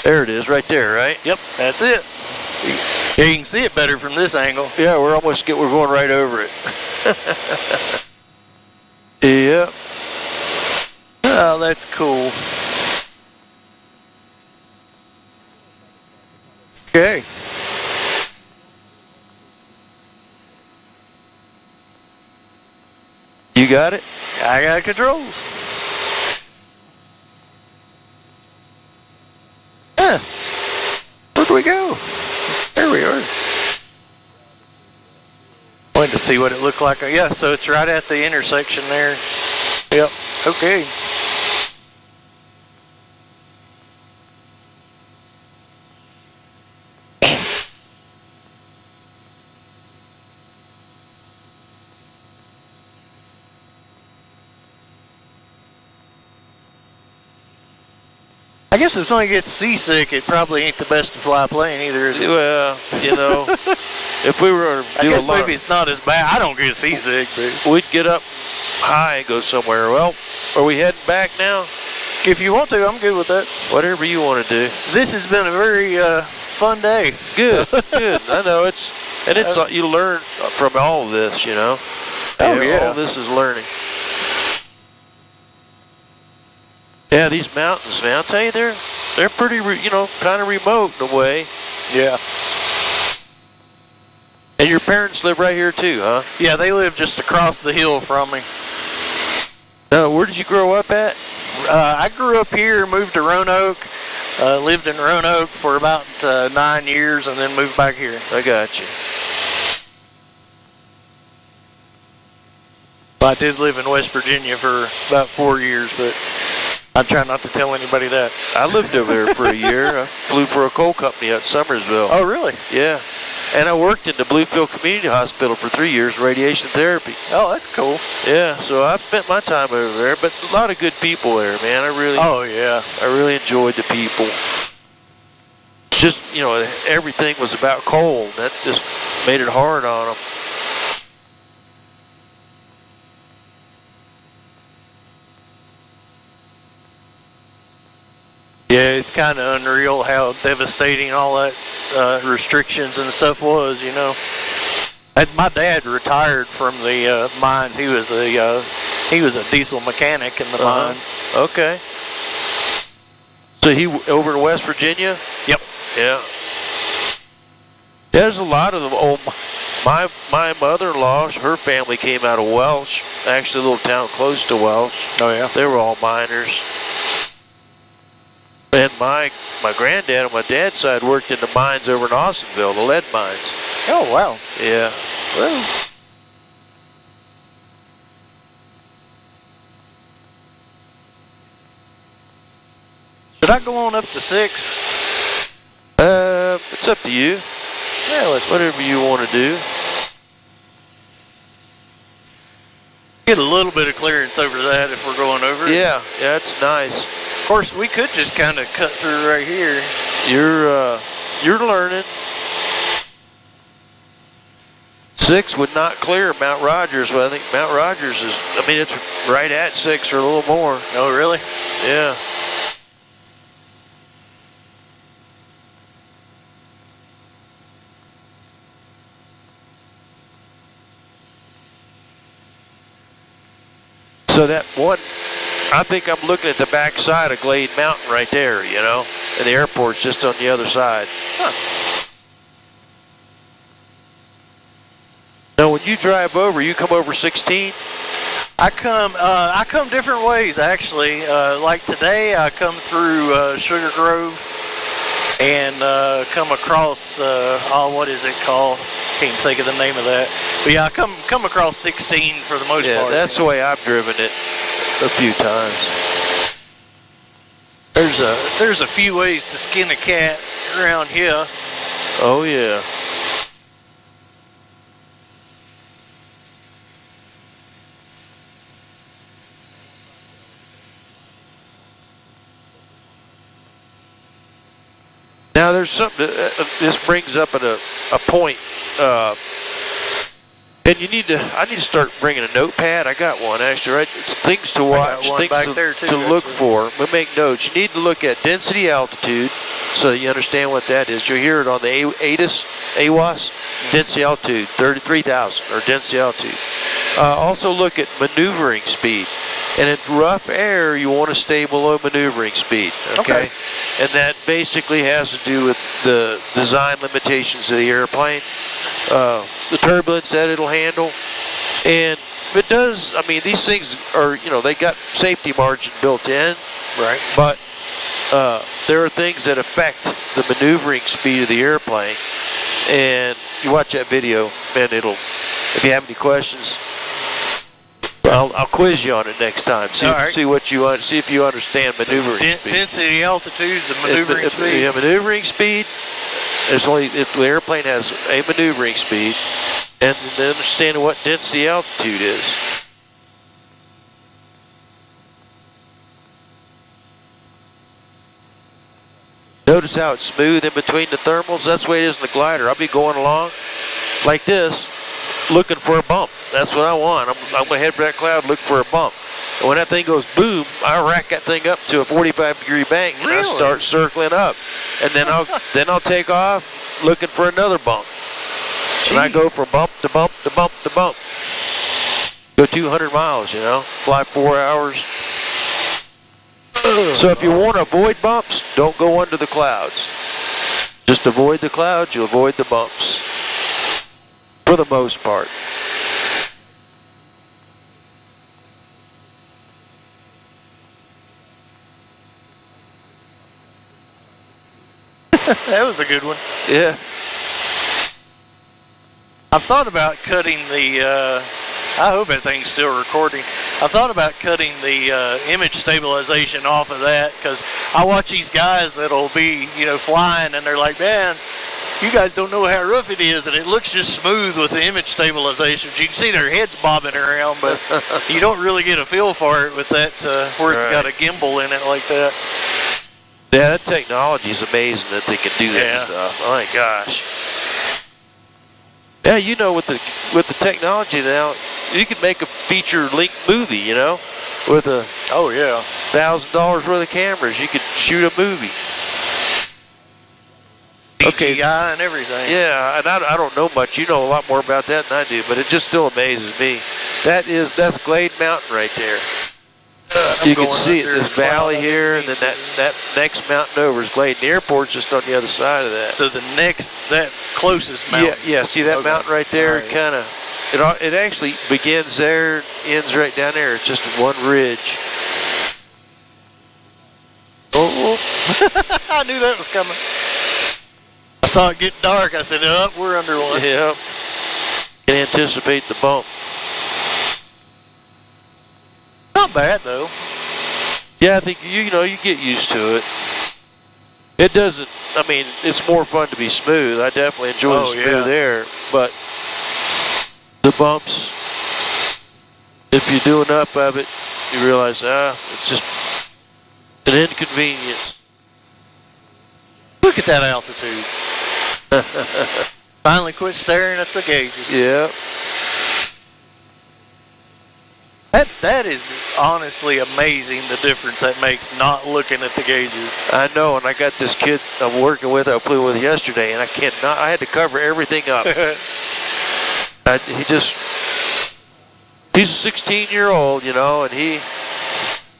There it is, right there, right? Yep, that's it. Yeah, you can see it better from this angle. Yeah, we're going right over it. Yep. Oh, that's cool. Okay. You got it? I got controls. Huh. Where'd we go? There we are. Wanted to see what it looked like. Yeah, so it's right at the intersection there. Yep. Okay. I guess if somebody gets seasick, it probably ain't the best to fly a plane either, is it? Well, you know, if we were to do I guess maybe it's not as bad. I don't get seasick, but we'd get up high and go somewhere. Well, are we heading back now? if you want to, I'm good with that. Whatever you want to do. This has been a very fun day. Good, good. I know it's you learn from all of this, you know. Oh, yeah. All this is learning. Yeah, these mountains, man. I'll tell you, they're pretty, kind of remote in a way. Yeah. And your parents live right here too, huh? Yeah, they live just across the hill from me. Where did you grow up at? I grew up here, moved to Roanoke, lived in Roanoke for about 9 years, and then moved back here. I got you. I did live in West Virginia for about 4 years, but I try not to tell anybody that. I lived over there for a year. I flew for a coal company out in Summersville. Oh, really? Yeah. And I worked in the Bluefield Community Hospital for 3 years, radiation therapy. Oh, that's cool. Yeah, so I've spent my time over there, but a lot of good people there, man. Oh, yeah. I really enjoyed the people. It's just, everything was about coal. That just made it hard on them. Yeah, it's kind of unreal how devastating all that restrictions and stuff was, My dad retired from the mines. He was a diesel mechanic in the mines. Okay. So he over in West Virginia? Yep. Yeah. There's a lot of them. Oh, my mother-in-law, her family came out of Welsh, actually a little town close to Welsh. Oh, yeah. They were all miners. And my granddad on my dad's side worked in the mines over in Austinville, the lead mines. Oh, wow. Yeah. Well. I go on up to 6? It's up to you. Yeah, let's Whatever you want to do. get a little bit of clearance over that if we're going over it. Yeah, it's nice. Of course, we could just kind of cut through right here. You're learning. 6 would not clear Mount Rogers, but I think Mount Rogers is, I mean, it's right at 6 or a little more. Oh, really? Yeah. So that one, I think I'm looking at the back side of Glade Mountain right there, you know, and the airport's just on the other side. Huh. Now, when you drive over, you come over 16? I come different ways, actually. Like today, I come through Sugar Grove and come across, what is it called? Can't think of the name of that. But yeah, I come across 16 for the most part. Yeah, that's the way I've driven it a few times. There's a few ways to skin a cat around here. Oh, yeah. Now there's something, this brings up at a point, and I need to start bringing a notepad. I got one actually, right? It's things to watch, things to look for. We make notes. You need to look at density altitude so that you understand what that is. You'll hear it on the AWAS, density altitude, 33,000 or density altitude. Also look at maneuvering speed. And in rough air, you want to stay below maneuvering speed, okay? And that basically has to do with the design limitations of the airplane, the turbulence that it'll handle. And it does, I mean, these things are, you know, they got safety margin built in. Right. But there are things that affect the maneuvering speed of the airplane. And you watch that video, and if you have any questions, I'll quiz you on it next time. See if you understand maneuvering speed. Density, altitudes, and maneuvering speed. Yeah, maneuvering speed. There's only if the airplane has a maneuvering speed, and then understanding what density altitude is. Notice how it's smooth in between the thermals. That's the way it is in the glider. I'll be going along like this, looking for a bump. That's what I want. I'm going to head for that cloud, look for a bump. And when that thing goes boom, I rack that thing up to a 45-degree bank, and I start circling up. And then I'll take off looking for another bump. And I go from bump to bump to bump to bump. Go 200 miles, you know, fly 4 hours. So if you want to avoid bumps, don't go under the clouds. Just avoid the clouds, you'll avoid the bumps. For the most part. That was a good one. Yeah. I've thought about cutting the, I hope that thing's still recording. I thought about cutting the image stabilization off of that, because I watch these guys that'll be, you know, flying, and they're like, man, you guys don't know how rough it is, and it looks just smooth with the image stabilization. You can see their heads bobbing around, but you don't really get a feel for it with that, where it's got a gimbal in it like that. Yeah, that technology is amazing that they can do that stuff. Oh my gosh. Yeah, you know, with the technology now, you can make a feature-length movie, you know, with a $1,000 worth of cameras. You could shoot a movie. CGI and everything. Yeah, and I don't know much. You know a lot more about that than I do, but it just still amazes me. That's Glade Mountain right there. You can see it, this valley here, and then that next mountain over is Glade. The airport's just on the other side of that. So that closest mountain. Yeah. See that mountain right there? Right. Kind of, it actually begins there, ends right down there. It's just one ridge. Oh. I knew that was coming. I saw it get dark. I said, "Oh, we're under one." Yep. Can anticipate the bump. Not bad though. Yeah, I think you get used to it. It doesn't, I mean, it's more fun to be smooth. I definitely enjoy the smooth air, but the bumps, if you do enough of it, you realize, it's just an inconvenience. Look at that altitude. Finally quit staring at the gauges. Yeah. That is honestly amazing, the difference that makes not looking at the gauges. I know, and I got this kid I'm working with, I flew with yesterday, and I had to cover everything up. He's a 16-year-old, you know, and he...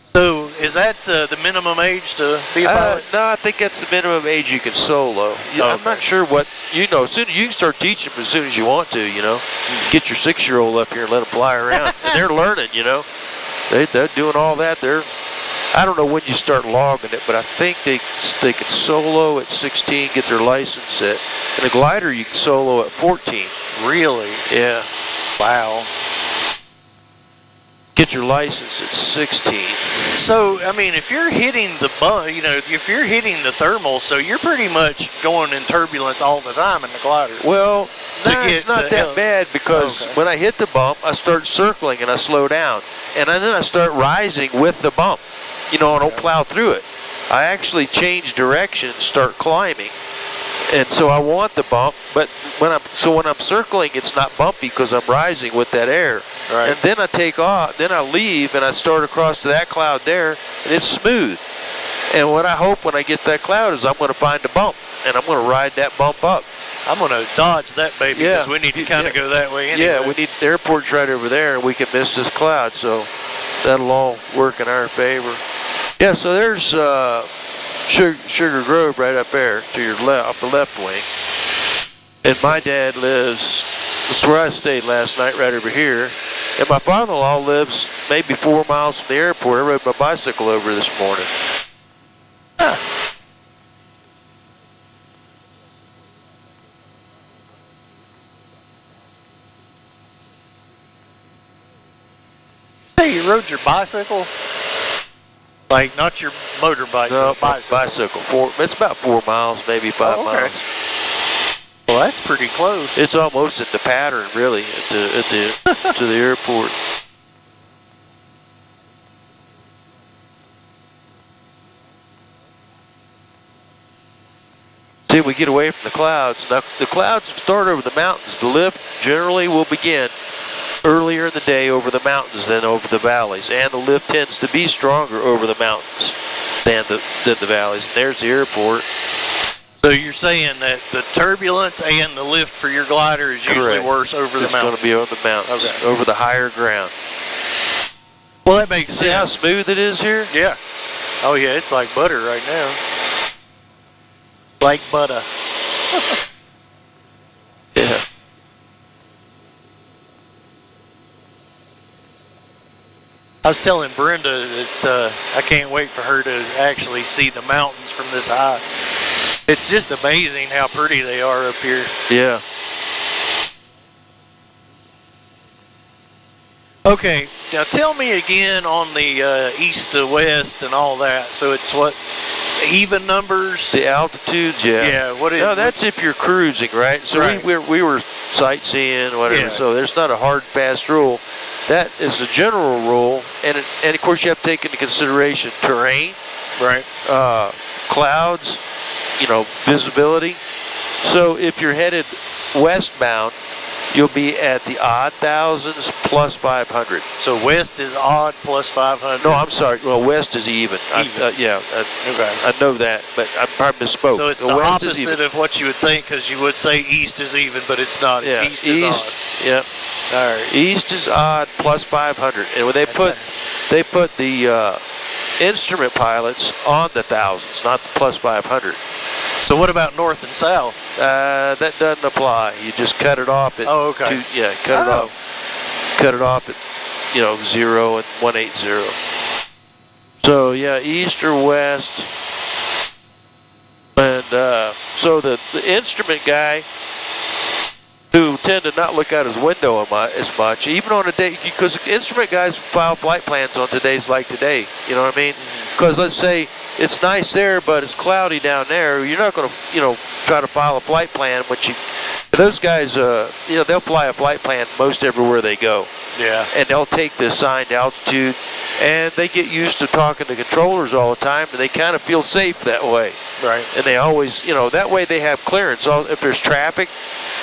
So, is that the minimum age to be a pilot? No, I think that's the minimum age you can solo. I'm not sure what, you know, you can start teaching them as soon as you want to, you know. Get your 6-year-old up here and let them fly around. And they're learning, you know. They're doing all that. I don't know when you start logging it, but I think they can solo at 16, get their license set. And a glider you can solo at 14. Really? Yeah. Wow. Get your license at 16. So, I mean, if you're hitting the you know, if you're hitting the thermal, so you're pretty much going in turbulence all the time in the glider. Well, it's not that bad because when I hit the bump, I start circling and I slow down. And then I start rising with the bump. You know, I don't plow through it. I actually change direction and start climbing. And so I want the bump, but when I'm circling, it's not bumpy because I'm rising with that air. Right. And then I take off, then I leave, and I start across to that cloud there, and it's smooth. And what I hope when I get that cloud is I'm going to find a bump, and I'm going to ride that bump up. I'm going to dodge that baby because we need to kind of go that way anyway. Yeah, we need the airport's right over there, and we can miss this cloud, so that'll all work in our favor. Yeah, so there's Sugar Grove right up there to your left, off the left wing. And my dad lives, that's where I stayed last night, right over here. And my father-in-law lives maybe 4 miles from the airport. I rode my bicycle over this morning. Say you rode your bicycle? Like, not your motorbike, No, bicycle. It's about 4 miles, maybe 5 miles. Well, that's pretty close. It's almost in the pattern, really, to the airport. See, we get away from the clouds. Now, the clouds start over the mountains. The lift generally will begin earlier in the day over the mountains than over the valleys, and the lift tends to be stronger over the mountains than the valleys. And there's the airport. So you're saying that the turbulence and the lift for your glider is usually worse over the mountains? It's going to be over the mountains, over the higher ground. Well, that makes sense. See how smooth it is here? Yeah. Oh yeah, it's like butter right now. Like butter. Yeah. I was telling Brenda that I can't wait for her to actually see the mountains from this high. It's just amazing how pretty they are up here. Yeah. Okay, now tell me again on the east to west and all that. So it's what, even numbers? The altitudes, yeah. Yeah, what is No, that's if you're cruising, right? So we were sightseeing, whatever, Yeah. so there's not a hard, fast rule. That is the general rule, and of course you have to take into consideration terrain, right? Clouds, you know, visibility. So if you're headed westbound, you'll be at the odd thousands plus 500. So west is odd plus 500? No, I'm sorry. Well, west is even. Okay. I know that, but I probably misspoke. So it's the opposite of what you would think, because you would say east is even, but it's not. It's east is odd. Yeah. All right. East is odd plus 500, and when they put the instrument pilots on the thousands, not the plus 500. So what about north and south? That doesn't apply. You just cut it off at cut it off. Cut it off at 0 and 180. So yeah, east or west. And so the instrument guy, who tend to not look out his window as much, even on a day, because instrument guys file flight plans on today's like today, you know what I mean? Because let's say it's nice there, but it's cloudy down there. You're not going to, try to file a flight plan, but those guys, they'll fly a flight plan most everywhere they go. Yeah. And they'll take the assigned altitude, and they get used to talking to controllers all the time, and they kind of feel safe that way. Right. And they always, that way they have clearance. If there's traffic,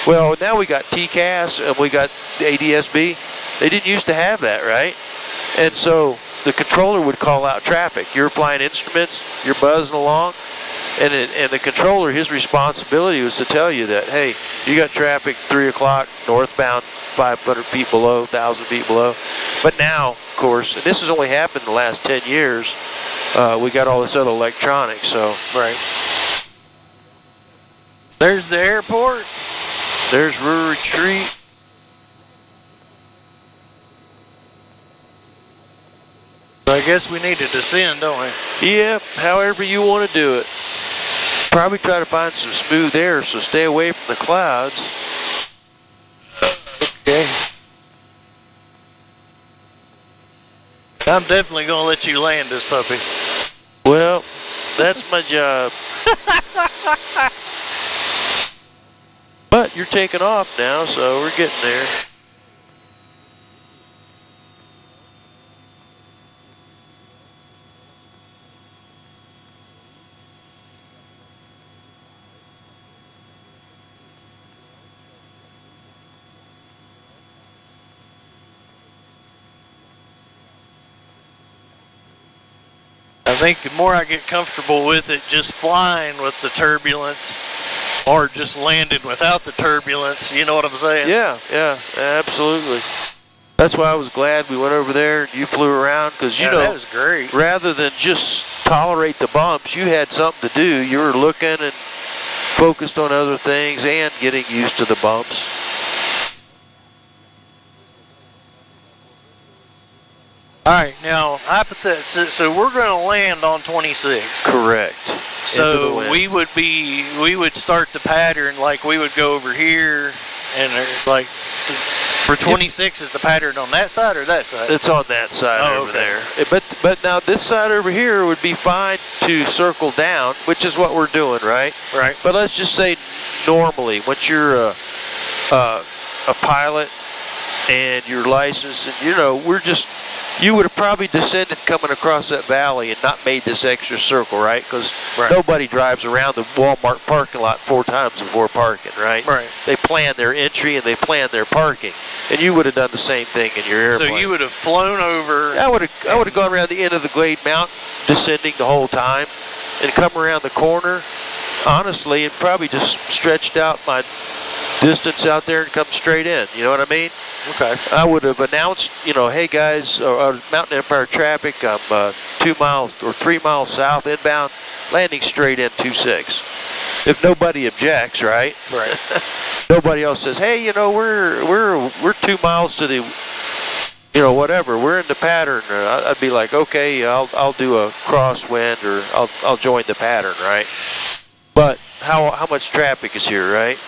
well, now we got TCAS and we got ADSB. They didn't used to have that, right? And so the controller would call out traffic. You're flying instruments, you're buzzing along, and the controller, his responsibility was to tell you that, hey, you got traffic 3 o'clock, northbound, 500 feet below, 1,000 feet below. But now, of course, and this has only happened in the last 10 years, we got all this other electronics, so. Right. There's the airport. There's rear retreat. So I guess we need to descend, don't we? Yeah, however you want to do it. Probably try to find some smooth air, so stay away from the clouds. Okay. I'm definitely going to let you land this puppy. Well, that's my job. But you're taking off now, so we're getting there. I think the more I get comfortable with it, just flying with the turbulence, or just landing without the turbulence, you know what I'm saying? Yeah, absolutely. That's why I was glad we went over there and you flew around, because that was great. Rather than just tolerate the bumps, you had something to do. You were looking and focused on other things and getting used to the bumps. All right, now, so we're going to land on 26. Correct. So we would start the pattern like we would go over here, and like for 26 is the pattern on that side or that side? It's on that side over there. But now this side over here would be fine to circle down, which is what we're doing, right? Right. But let's just say normally, once you're a pilot and you're licensed, and you would have probably descended coming across that valley and not made this extra circle, right? Because nobody drives around the Walmart parking lot 4 times before parking, right? Right. They plan their entry and they plan their parking. And you would have done the same thing in your airplane. So you would have flown over. I would have gone around the end of the Glade Mountain, descending the whole time, and come around the corner, honestly, and probably just stretched out my distance out there and come straight in. You know what I mean? Okay. I would have announced, hey guys, Mountain Empire traffic, I'm 2 miles or 3 miles south inbound, landing straight in 26. If nobody objects, right? Right. Nobody else says, hey, we're 2 miles to the, whatever, we're in the pattern. I'd be like, okay, I'll do a crosswind, or I'll join the pattern, right? But how much traffic is here, right?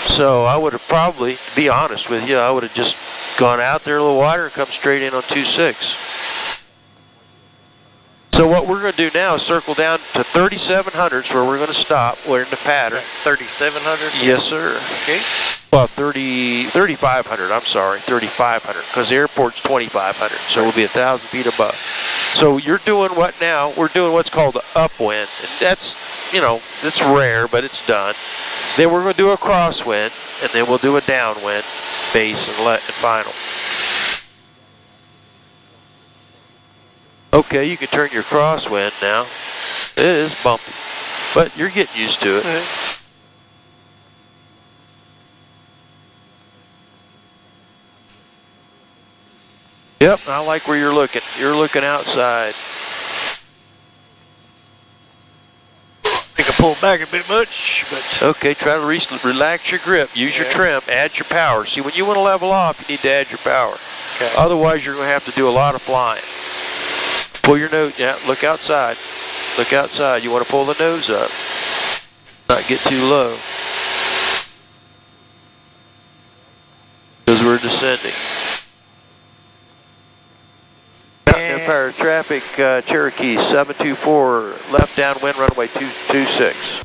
So I would have probably, to be honest with you, I would have just gone out there a little wider and come straight in on 26. So what we're going to do now is circle down to 3700s where we're going to stop. We're in the pattern. 3700? Yes, sir. Okay. Well, 3500, I'm sorry, 3500, because the airport's 2500, so we'll be 1,000 feet above. So you're doing what now? We're doing what's called the upwind. And that's, it's rare, but it's done. Then we're going to do a crosswind, and then we'll do a downwind, base and final. Okay, you can turn your crosswind now. It is bumpy, but you're getting used to it. Yep, I like where you're looking. You're looking outside. I think I pulled back a bit much, but... Okay, try to relax your grip. Use your trim. Add your power. See, when you want to level off, you need to add your power. Okay. Otherwise, you're going to have to do a lot of flying. Pull your nose. Yeah, look outside. Look outside. You want to pull the nose up. Not get too low. Because we're descending. Empire traffic, Cherokee 724, left downwind, runway 226.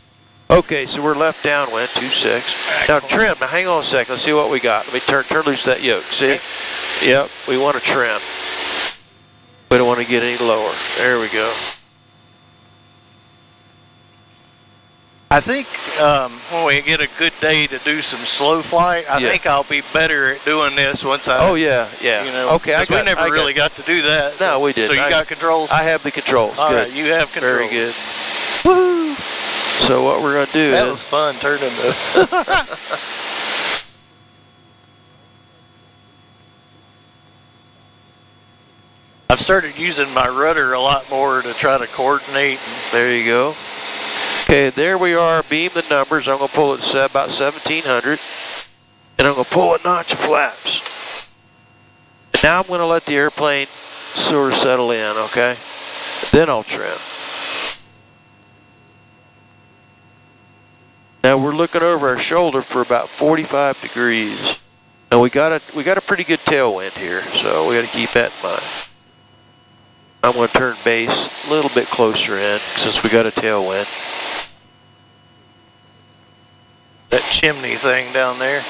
Okay, so we're left downwind, 26. Now trim, now hang on a second, let's see what we got. Let me turn loose that yoke, see? Okay. Yep, we want to trim. We don't want to get any lower. There we go. I think when we get a good day to do some slow flight, I think I'll be better at doing this once I. Oh yeah. You know, okay, we never really got to do that. No, we didn't. So you got controls? I have the controls. All good. right, you have controls. Very good. Woo! So what we're gonna do that was fun turning the. I've started using my rudder a lot more to try to coordinate. There you go. Okay, there we are. Beam the numbers. I'm going to pull it about 1700. And I'm going to pull a notch of flaps. And now I'm going to let the airplane sort of settle in, okay? Then I'll trim. Now we're looking over our shoulder for about 45 degrees. And we got a pretty good tailwind here, so we got to keep that in mind. I'm going to turn base a little bit closer in since we got a tailwind. That chimney thing down there.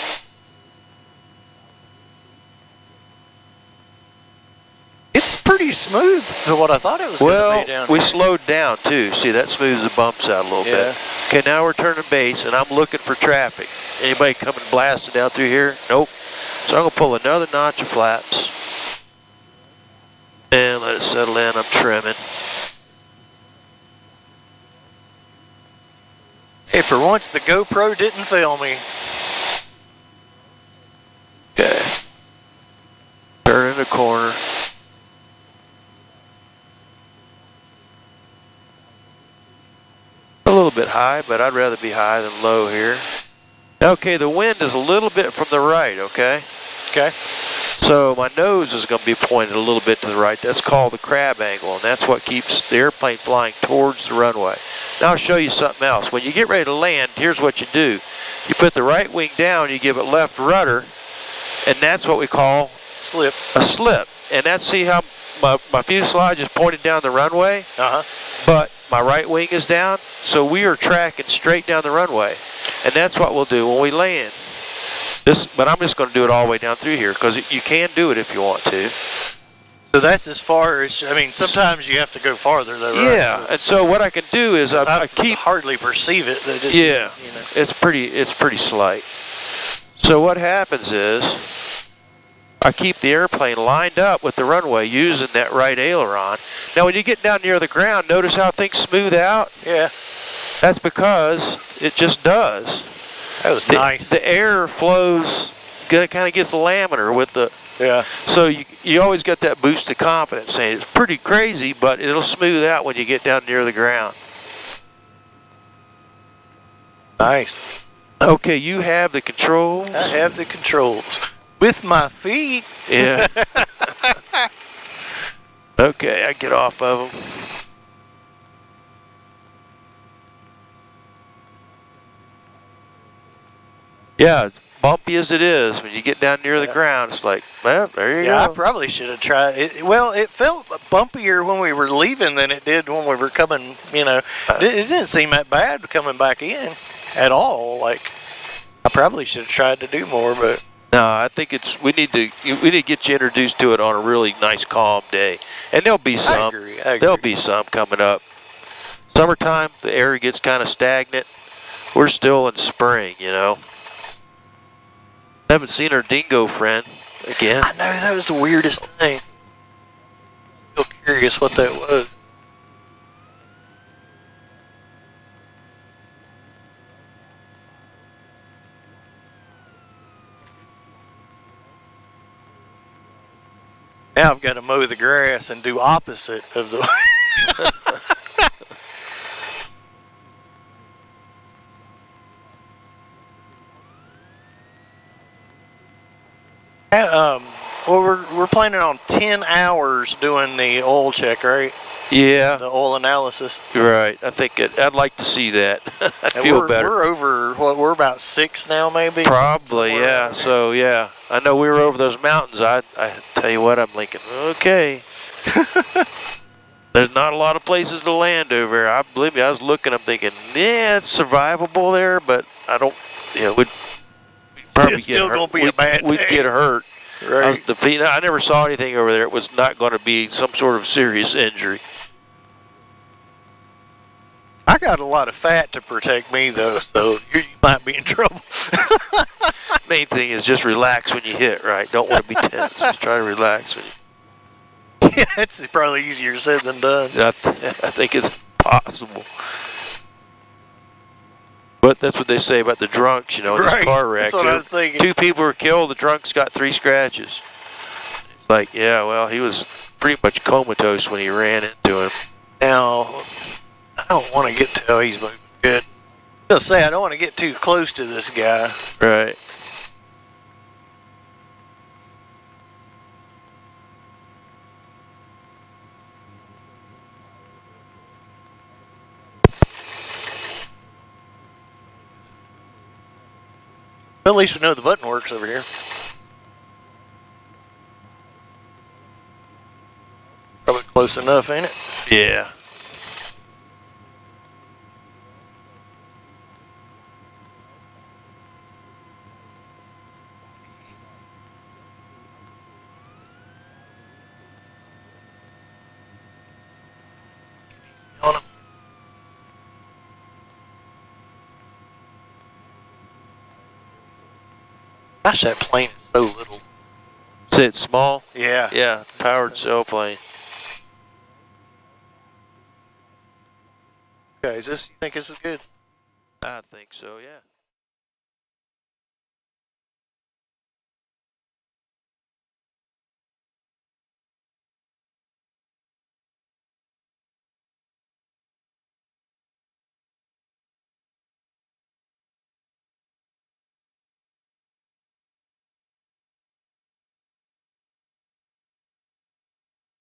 It's pretty smooth to what I thought it was going to be down we here. slowed down too. See, that smooths the bumps out a little bit. Okay, now we're turning base and I'm looking for traffic. Anybody coming blasting down through here? Nope. So I'm going to pull another notch of flaps. And let it settle in. I'm trimming. Hey, for once the GoPro didn't fail me. Okay. Turning the corner. A little bit high, but I'd rather be high than low here. Okay, the wind is a little bit from the right, okay? Okay. So my nose is going to be pointed a little bit to the right. That's called the crab angle, and that's what keeps the airplane flying towards the runway. Now I'll show you something else. When you get ready to land, here's what you do. You put the right wing down, you give it left rudder, and that's what we call slip. A slip. And that's, see how my fuselage is pointed down the runway? But my right wing is down, so we are tracking straight down the runway. And that's what we'll do when we land. But I'm just going to do it all the way down through here because you can do it if you want to. So that's as far as, I mean, sometimes you have to go farther though, right? Yeah, and so what I can do is I keep... hardly perceive it. Just, yeah, you know. it's pretty slight. So what happens is I keep the airplane lined up with the runway using that right aileron. Now when you get down near the ground, notice how things smooth out? Yeah. That's because it just does. That was nice. The air flows, kind of gets laminar with the... Yeah. So you always got that boost of confidence saying it's pretty crazy, but it'll smooth out when you get down near the ground. Nice. Okay, you have the controls. I have the controls. With my feet. Yeah. Okay, I get off of them. Yeah, it's bumpy as it is. When you get down near the ground, it's like, well, there you go. Yeah, I probably should have tried it. Well, it felt bumpier when we were leaving than it did when we were coming, you know. It didn't seem that bad coming back in at all. Like, I probably should have tried to do more, but... No, I think we need to get you introduced to it on a really nice, calm day. And there'll be some. I agree. There'll be some coming up. Summertime, the air gets kind of stagnant. We're still in spring, you know. Haven't seen our dingo friend again. I know, that was the weirdest thing. Still curious what that was. Now I've got to mow the grass and do opposite of the... Well, we're planning on 10 hours doing the oil check, right? Yeah. The oil analysis. Right. I think I'd like to see that. I feel better. We're over, we're about 6 now, maybe? Probably, yeah. So, yeah. I know we were over those mountains. I tell you what, I'm thinking, okay. There's not a lot of places to land over there. I believe me, I was looking, I'm thinking, yeah, it's survivable there, but I don't, we'd probably It's still get hurt. gonna be a bad We'd day. get hurt. I was Right. defeated. I never saw anything over there. It was not going to be some sort of serious injury. I got a lot of fat to protect me though, so you might be in trouble. Main thing is just relax when you hit, right? Don't want to be tense. Just try to relax when you. Yeah, it's probably easier said than done. I think it's possible. But that's what they say about the drunks, in Right, this car wreck. that's what I was thinking. 2 people were killed. The drunks got 3 scratches. It's like, yeah, well, he was pretty much comatose when he ran into him. Now, I don't want to get to. Oh, he's moving good. I was gonna say I don't want to get too close to this guy. Right. Well, at least we know the button works over here. Probably close enough, ain't it? Yeah. On him. Gosh, that plane is so little. Say it's small? Yeah. Yeah, powered sailplane. Okay, you think this is good? I think so, yeah.